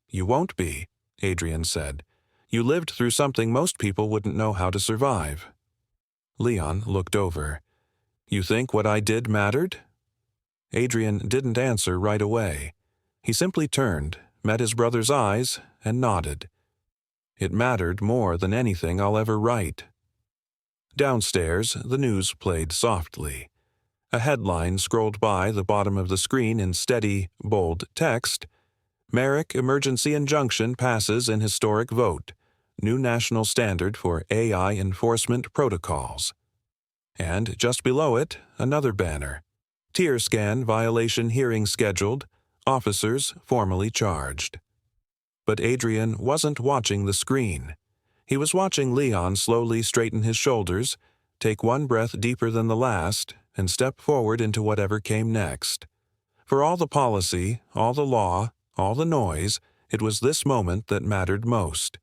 "You won't be," Adrian said. "You lived through something most people wouldn't know how to survive." Leon looked over. "You think what I did mattered?" Adrian didn't answer right away. He simply turned, met his brother's eyes, and nodded. "It mattered more than anything I'll ever write." Downstairs, the news played softly. A headline scrolled by the bottom of the screen in steady, bold text. "Merrick Emergency Injunction passes in historic vote. New national standard for AI enforcement protocols." And just below it, another banner. "Tear scan violation hearing scheduled. Officers formally charged." But Adrian wasn't watching the screen. He was watching Leon slowly straighten his shoulders, take one breath deeper than the last, and step forward into whatever came next. For all the policy, all the law, all the noise, it was this moment that mattered most.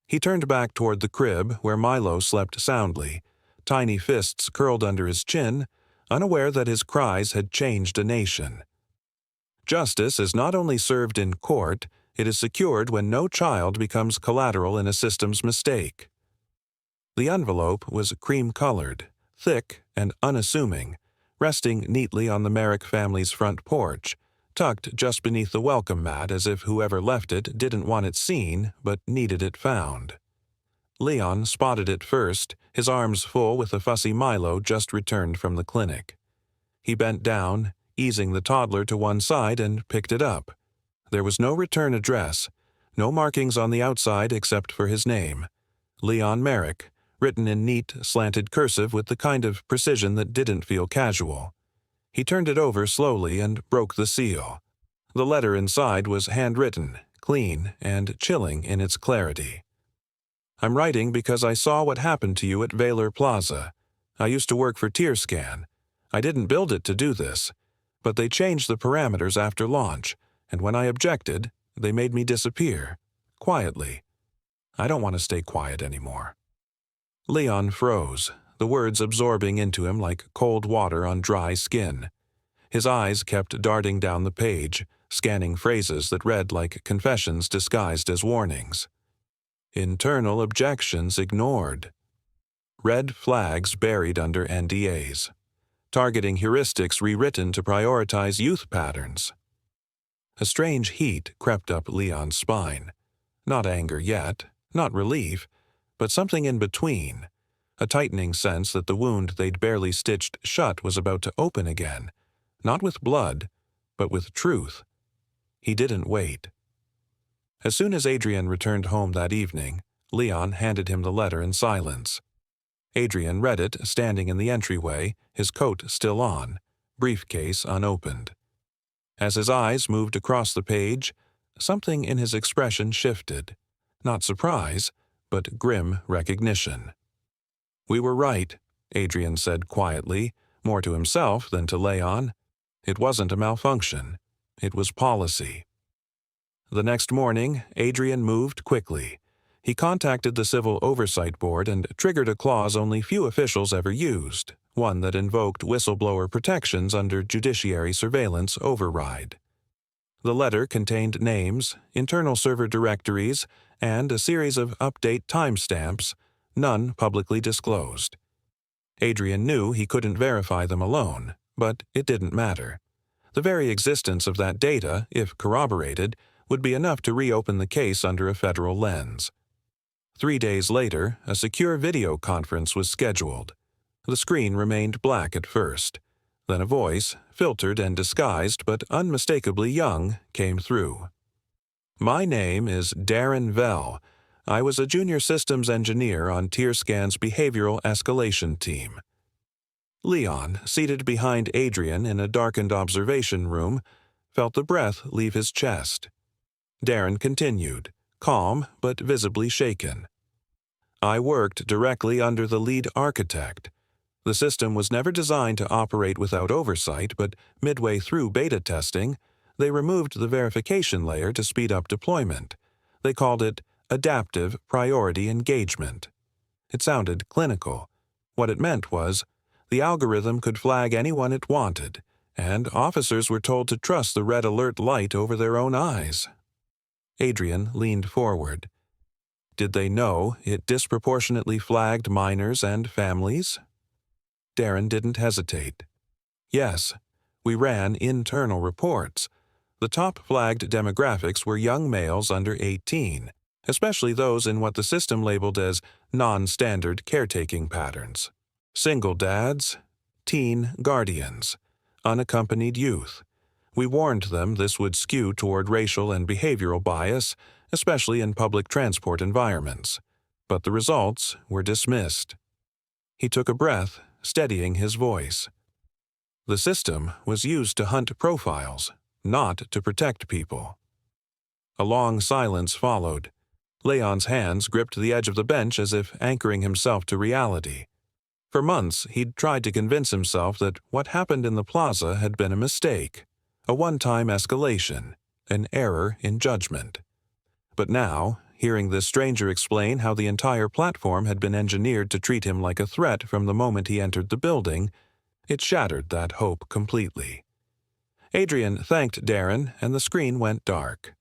He turned back toward the crib where Milo slept soundly, tiny fists curled under his chin, unaware that his cries had changed a nation. Justice is not only served in court, it is secured when no child becomes collateral in a system's mistake. The envelope was cream-colored, thick and unassuming, resting neatly on the Merrick family's front porch, tucked just beneath the welcome mat as if whoever left it didn't want it seen but needed it found. Leon spotted it first, his arms full with a fussy Milo just returned from the clinic. He bent down, easing the toddler to one side, and picked it up. There was no return address, no markings on the outside except for his name, Leon Merrick, written in neat, slanted cursive with the kind of precision that didn't feel casual. He turned it over slowly and broke the seal. The letter inside was handwritten, clean and chilling in its clarity. I'm writing because I saw what happened to you at Valor Plaza. I used to work for TearScan. I didn't build it to do this, but they changed the parameters after launch, and when I objected, they made me disappear. Quietly. I don't want to stay quiet anymore. Leon froze, the words absorbing into him like cold water on dry skin. His eyes kept darting down the page, scanning phrases that read like confessions disguised as warnings. Internal objections ignored. Red flags buried under NDAs. Targeting heuristics rewritten to prioritize youth patterns. A strange heat crept up Leon's spine. Not anger yet, not relief, but something in between. A tightening sense that the wound they'd barely stitched shut was about to open again. Not with blood, but with truth. He didn't wait. As soon as Adrian returned home that evening, Leon handed him the letter in silence. Adrian read it standing in the entryway, his coat still on, briefcase unopened. As his eyes moved across the page, something in his expression shifted. Not surprise, but grim recognition. "We were right," Adrian said quietly, more to himself than to Leon. It wasn't a malfunction. It was policy. The next morning, Adrian moved quickly. He contacted the Civil Oversight Board and triggered a clause only few officials ever used, one that invoked whistleblower protections under judiciary surveillance override. The letter contained names, internal server directories, and a series of update timestamps, none publicly disclosed. Adrian knew he couldn't verify them alone, but it didn't matter. The very existence of that data, if corroborated, would be enough to reopen the case under a federal lens. 3 days later, a secure video conference was scheduled. The screen remained black at first. Then a voice, filtered and disguised but unmistakably young, came through. "My name is Darren Vell. I was a junior systems engineer on TearScan's behavioral escalation team." Leon, seated behind Adrian in a darkened observation room, felt the breath leave his chest. Darren continued, calm but visibly shaken. "I worked directly under the lead architect. The system was never designed to operate without oversight, but midway through beta testing, they removed the verification layer to speed up deployment. They called it adaptive priority engagement. It sounded clinical. What it meant was, the algorithm could flag anyone it wanted, and officers were told to trust the red alert light over their own eyes." Adrian leaned forward. Did they know it disproportionately flagged minors and families? Darren didn't hesitate. "Yes, we ran internal reports. The top flagged demographics were young males under 18, especially those in what the system labeled as non-standard caretaking patterns. Single dads, teen guardians, unaccompanied youth. We warned them this would skew toward racial and behavioral bias, especially in public transport environments. But the results were dismissed." He took a breath, steadying his voice. The system was used to hunt profiles, not to protect people. A long silence followed. Leon's hands gripped the edge of the bench as if anchoring himself to reality. For months, he'd tried to convince himself that what happened in the plaza had been a mistake, a one-time escalation, an error in judgment. But now, hearing this stranger explain how the entire platform had been engineered to treat him like a threat from the moment he entered the building, it shattered that hope completely. Adrian thanked Darren, and the screen went dark.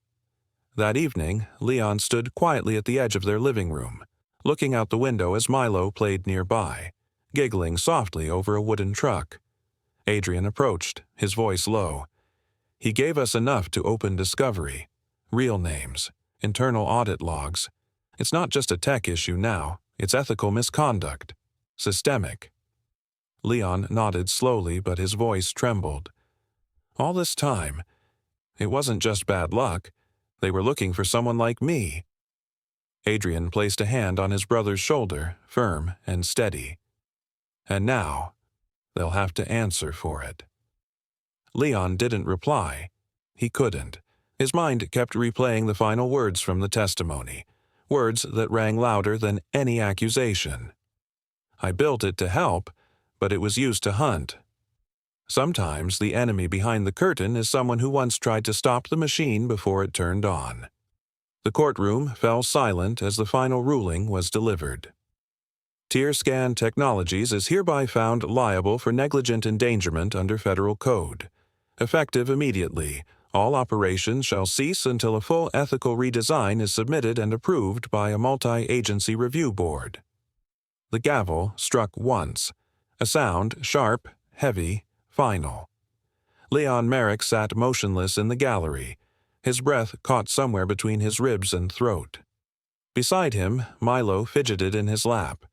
That evening, Leon stood quietly at the edge of their living room, looking out the window as Milo played nearby, giggling softly over a wooden truck. Adrian approached, his voice low. "He gave us enough to open discovery. Real names, internal audit logs. It's not just a tech issue now, it's ethical misconduct. Systemic." Leon nodded slowly, but his voice trembled. "All this time, it wasn't just bad luck. They were looking for someone like me." Adrian placed a hand on his brother's shoulder, firm and steady. "And now, they'll have to answer for it." Leon didn't reply. He couldn't. His mind kept replaying the final words from the testimony, words that rang louder than any accusation. I built it to help, but it was used to hunt. Sometimes the enemy behind the curtain is someone who once tried to stop the machine before it turned on. The courtroom fell silent as the final ruling was delivered. Tear Scan Technologies is hereby found liable for negligent endangerment under federal code. Effective immediately, all operations shall cease until a full ethical redesign is submitted and approved by a multi-agency review board. The gavel struck once, a sound sharp, heavy, final. Leon Merrick sat motionless in the gallery, his breath caught somewhere between his ribs and throat. Beside him, Milo fidgeted in his lap,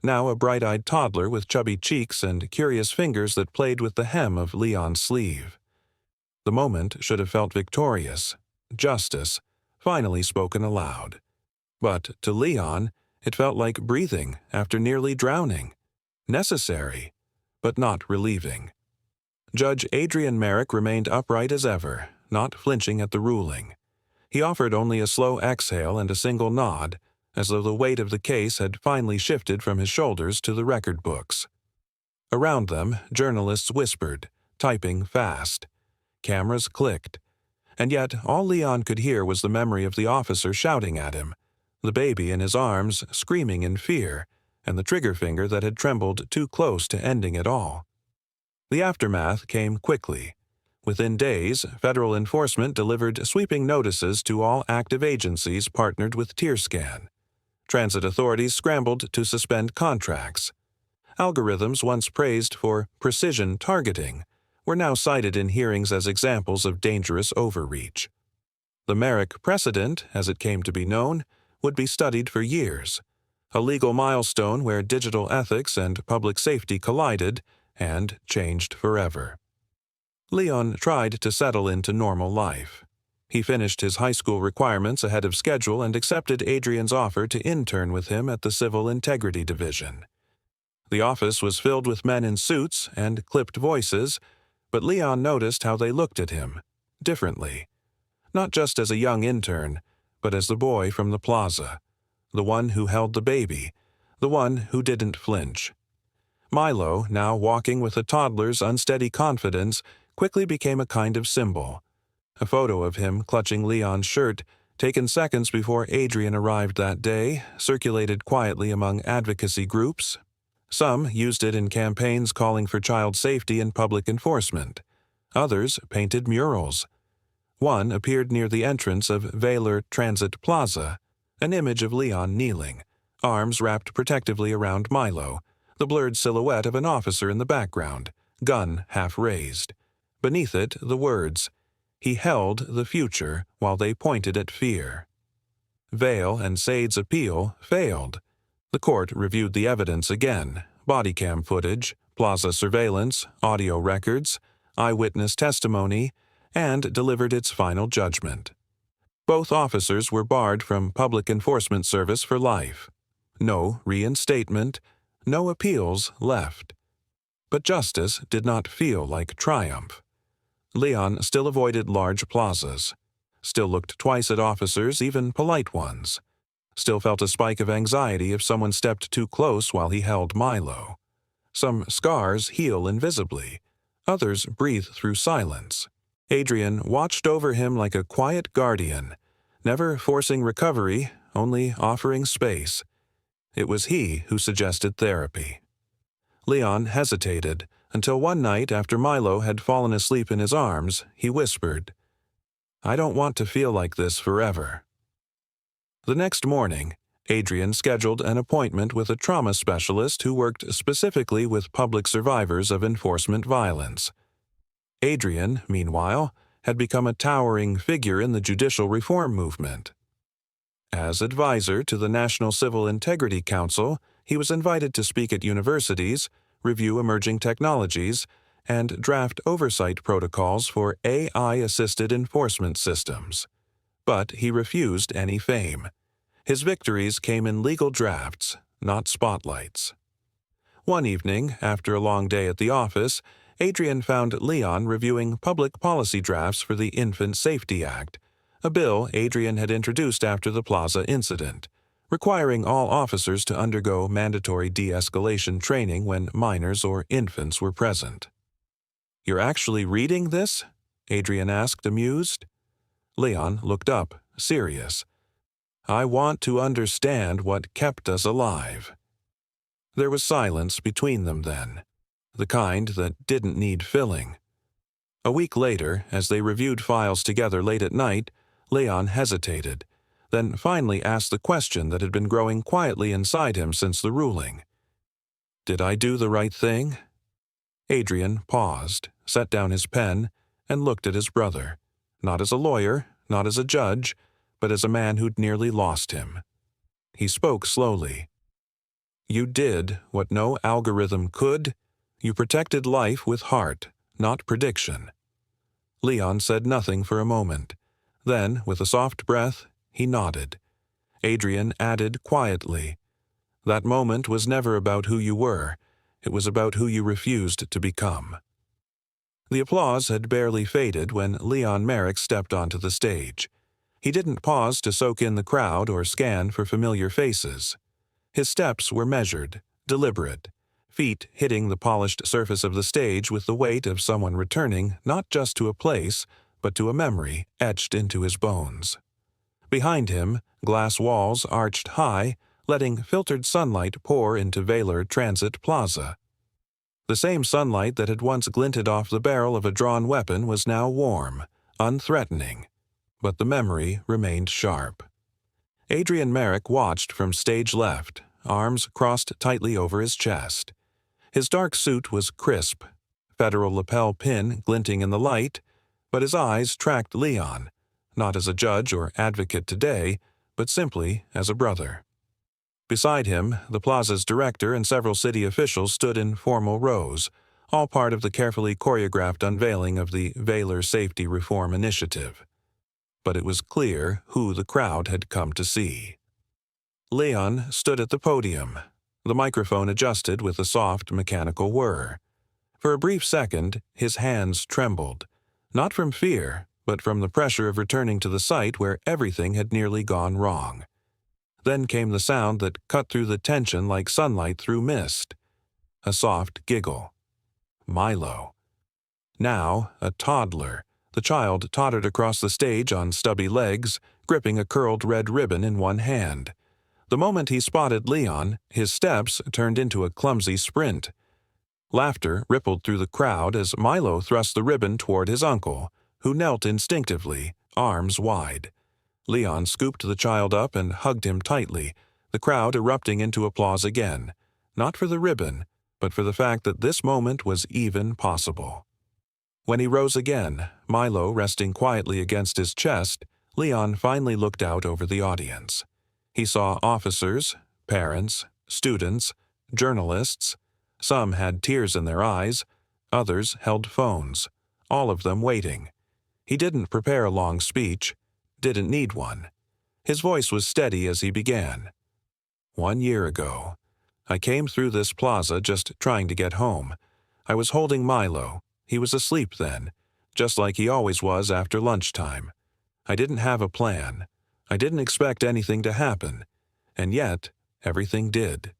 now a bright-eyed toddler with chubby cheeks and curious fingers that played with the hem of Leon's sleeve. The moment should have felt victorious, justice, finally spoken aloud. But to Leon, it felt like breathing after nearly drowning. Necessary, but not relieving. Judge Adrian Merrick remained upright as ever, not flinching at the ruling. He offered only a slow exhale and a single nod, as though the weight of the case had finally shifted from his shoulders to the record books. Around them, journalists whispered, typing fast. Cameras clicked. And yet all Leon could hear was the memory of the officer shouting at him, the baby in his arms screaming in fear, and the trigger finger that had trembled too close to ending it all. The aftermath came quickly. Within days, federal enforcement delivered sweeping notices to all active agencies partnered with TearScan. Transit authorities scrambled to suspend contracts. Algorithms once praised for precision targeting were now cited in hearings as examples of dangerous overreach. The Merrick precedent, as it came to be known, would be studied for years, a legal milestone where digital ethics and public safety collided and changed forever. Leon tried to settle into normal life. He finished his high school requirements ahead of schedule and accepted Adrian's offer to intern with him at the Civil Integrity Division. The office was filled with men in suits and clipped voices, but Leon noticed how they looked at him, differently. Not just as a young intern, but as the boy from the plaza, the one who held the baby, the one who didn't flinch. Milo, now walking with a toddler's unsteady confidence, quickly became a kind of symbol. A photo of him clutching Leon's shirt, taken seconds before Adrian arrived that day, circulated quietly among advocacy groups. Some used it in campaigns calling for child safety and public enforcement. Others painted murals. One appeared near the entrance of Valor Transit Plaza, an image of Leon kneeling, arms wrapped protectively around Milo, the blurred silhouette of an officer in the background, gun half raised. Beneath it, the words, "He held the future while they pointed at fear." Vale and Sade's appeal failed. The court reviewed the evidence again, body cam footage, plaza surveillance, audio records, eyewitness testimony, and delivered its final judgment. Both officers were barred from public enforcement service for life. No reinstatement, no appeals left. But justice did not feel like triumph. Leon still avoided large plazas, still looked twice at officers, even polite ones, still felt a spike of anxiety if someone stepped too close while he held Milo. Some scars heal invisibly, others breathe through silence. Adrian watched over him like a quiet guardian, never forcing recovery, only offering space. It was he who suggested therapy. Leon hesitated, until one night after Milo had fallen asleep in his arms, he whispered, "I don't want to feel like this forever." The next morning, Adrian scheduled an appointment with a trauma specialist who worked specifically with public survivors of enforcement violence. Adrian, meanwhile, had become a towering figure in the judicial reform movement. As advisor to the National Civil Integrity Council, he was invited to speak at universities, review emerging technologies, and draft oversight protocols for AI-assisted enforcement systems. But he refused any fame. His victories came in legal drafts, not spotlights. One evening, after a long day at the office, Adrian found Leon reviewing public policy drafts for the Infant Safety Act, a bill Adrian had introduced after the plaza incident, requiring all officers to undergo mandatory de-escalation training when minors or infants were present. "You're actually reading this?" Adrian asked, amused. Leon looked up, serious. "I want to understand what kept us alive." There was silence between them then, the kind that didn't need filling. A week later, as they reviewed files together late at night, Leon hesitated, then finally asked the question that had been growing quietly inside him since the ruling. "Did I do the right thing?" Adrian paused, set down his pen, and looked at his brother, not as a lawyer, not as a judge, but as a man who'd nearly lost him. He spoke slowly. "You did what no algorithm could. You protected life with heart, not prediction." Leon said nothing for a moment. Then, with a soft breath, he nodded. Adrian added quietly, "That moment was never about who you were. It was about who you refused to become." The applause had barely faded when Leon Merrick stepped onto the stage. He didn't pause to soak in the crowd or scan for familiar faces. His steps were measured, deliberate, feet hitting the polished surface of the stage with the weight of someone returning not just to a place, but to a memory etched into his bones. Behind him, glass walls arched high, letting filtered sunlight pour into Valor Transit Plaza. The same sunlight that had once glinted off the barrel of a drawn weapon was now warm, unthreatening, but the memory remained sharp. Adrian Merrick watched from stage left, arms crossed tightly over his chest. His dark suit was crisp, federal lapel pin glinting in the light, but his eyes tracked Leon, not as a judge or advocate today, but simply as a brother. Beside him, the plaza's director and several city officials stood in formal rows, all part of the carefully choreographed unveiling of the Valor Safety Reform Initiative. But it was clear who the crowd had come to see. Leon stood at the podium, the microphone adjusted with a soft mechanical whir. For a brief second, his hands trembled, not from fear, but from the pressure of returning to the site where everything had nearly gone wrong. Then came the sound that cut through the tension like sunlight through mist. A soft giggle. Milo. Now, a toddler, the child tottered across the stage on stubby legs, gripping a curled red ribbon in one hand. The moment he spotted Leon, his steps turned into a clumsy sprint. Laughter rippled through the crowd as Milo thrust the ribbon toward his uncle, who knelt instinctively, arms wide. Leon scooped the child up and hugged him tightly, the crowd erupting into applause again, not for the ribbon, but for the fact that this moment was even possible. When he rose again, Milo resting quietly against his chest, Leon finally looked out over the audience. He saw officers, parents, students, journalists. Some had tears in their eyes, others held phones, all of them waiting. He didn't prepare a long speech, didn't need one. His voice was steady as he began. 1 year ago, I came through this plaza just trying to get home. I was holding Milo. He was asleep then, just like he always was after lunchtime. I didn't have a plan. I didn't expect anything to happen. And yet, everything did.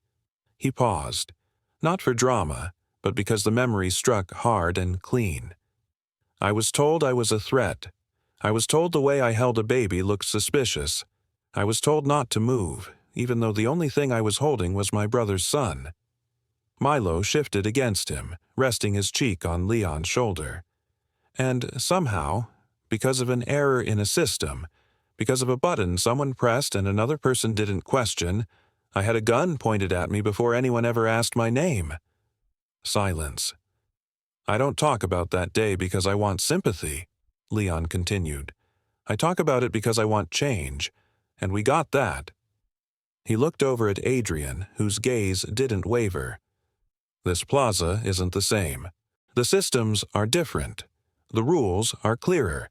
He paused, not for drama, but because the memory struck hard and clean. I was told I was a threat. I was told the way I held a baby looked suspicious. I was told not to move, even though the only thing I was holding was my brother's son. Milo shifted against him, resting his cheek on Leon's shoulder. And somehow, because of an error in a system, because of a button someone pressed and another person didn't question, I had a gun pointed at me before anyone ever asked my name. Silence. I don't talk about that day because I want sympathy, Leon continued. I talk about it because I want change, and we got that. He looked over at Adrian, whose gaze didn't waver. This plaza isn't the same. The systems are different. The rules are clearer.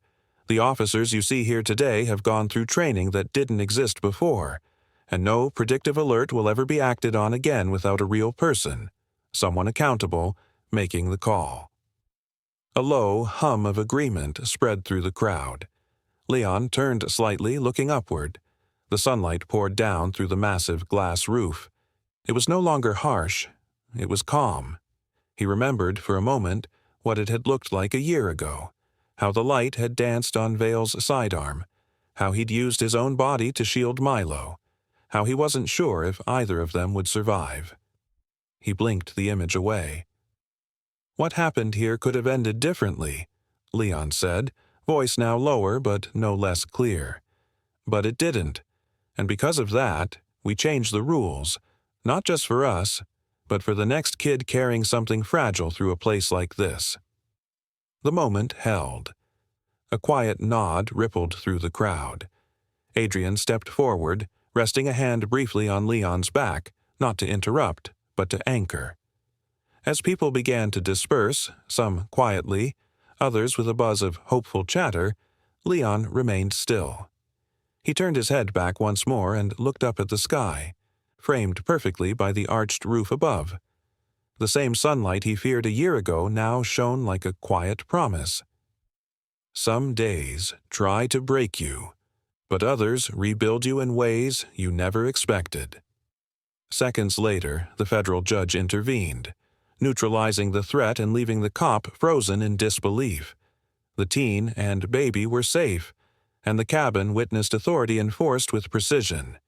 The officers you see here today have gone through training that didn't exist before, and no predictive alert will ever be acted on again without a real person, someone accountable, making the call. A low hum of agreement spread through the crowd. Leon turned slightly, looking upward. The sunlight poured down through the massive glass roof. It was no longer harsh. It was calm. He remembered for a moment what it had looked like a year ago, how the light had danced on Vale's sidearm, how he'd used his own body to shield Milo, how he wasn't sure if either of them would survive. He blinked the image away. What happened here could have ended differently, Leon said, voice now lower but no less clear. But it didn't, and because of that, we changed the rules, not just for us, but for the next kid carrying something fragile through a place like this. The moment held. A quiet nod rippled through the crowd. Adrian stepped forward, resting a hand briefly on Leon's back, not to interrupt, but to anchor. As people began to disperse, some quietly, others with a buzz of hopeful chatter, Leon remained still. He turned his head back once more and looked up at the sky, framed perfectly by the arched roof above. The same sunlight he feared a year ago now shone like a quiet promise. Some days try to break you, but others rebuild you in ways you never expected. Seconds later, the federal judge intervened, neutralizing the threat and leaving the cop frozen in disbelief. The teen and baby were safe, and the cabin witnessed authority enforced with precision.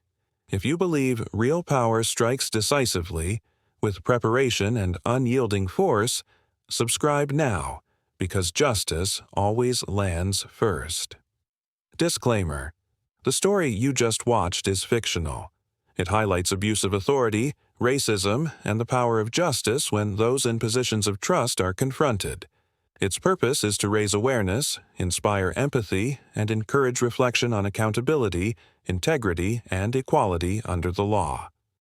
If you believe real power strikes decisively, with preparation and unyielding force, subscribe now, because justice always lands first. Disclaimer: the story you just watched is fictional. It highlights abuse of authority, racism, and the power of justice when those in positions of trust are confronted. Its purpose is to raise awareness, inspire empathy, and encourage reflection on accountability, integrity, and equality under the law.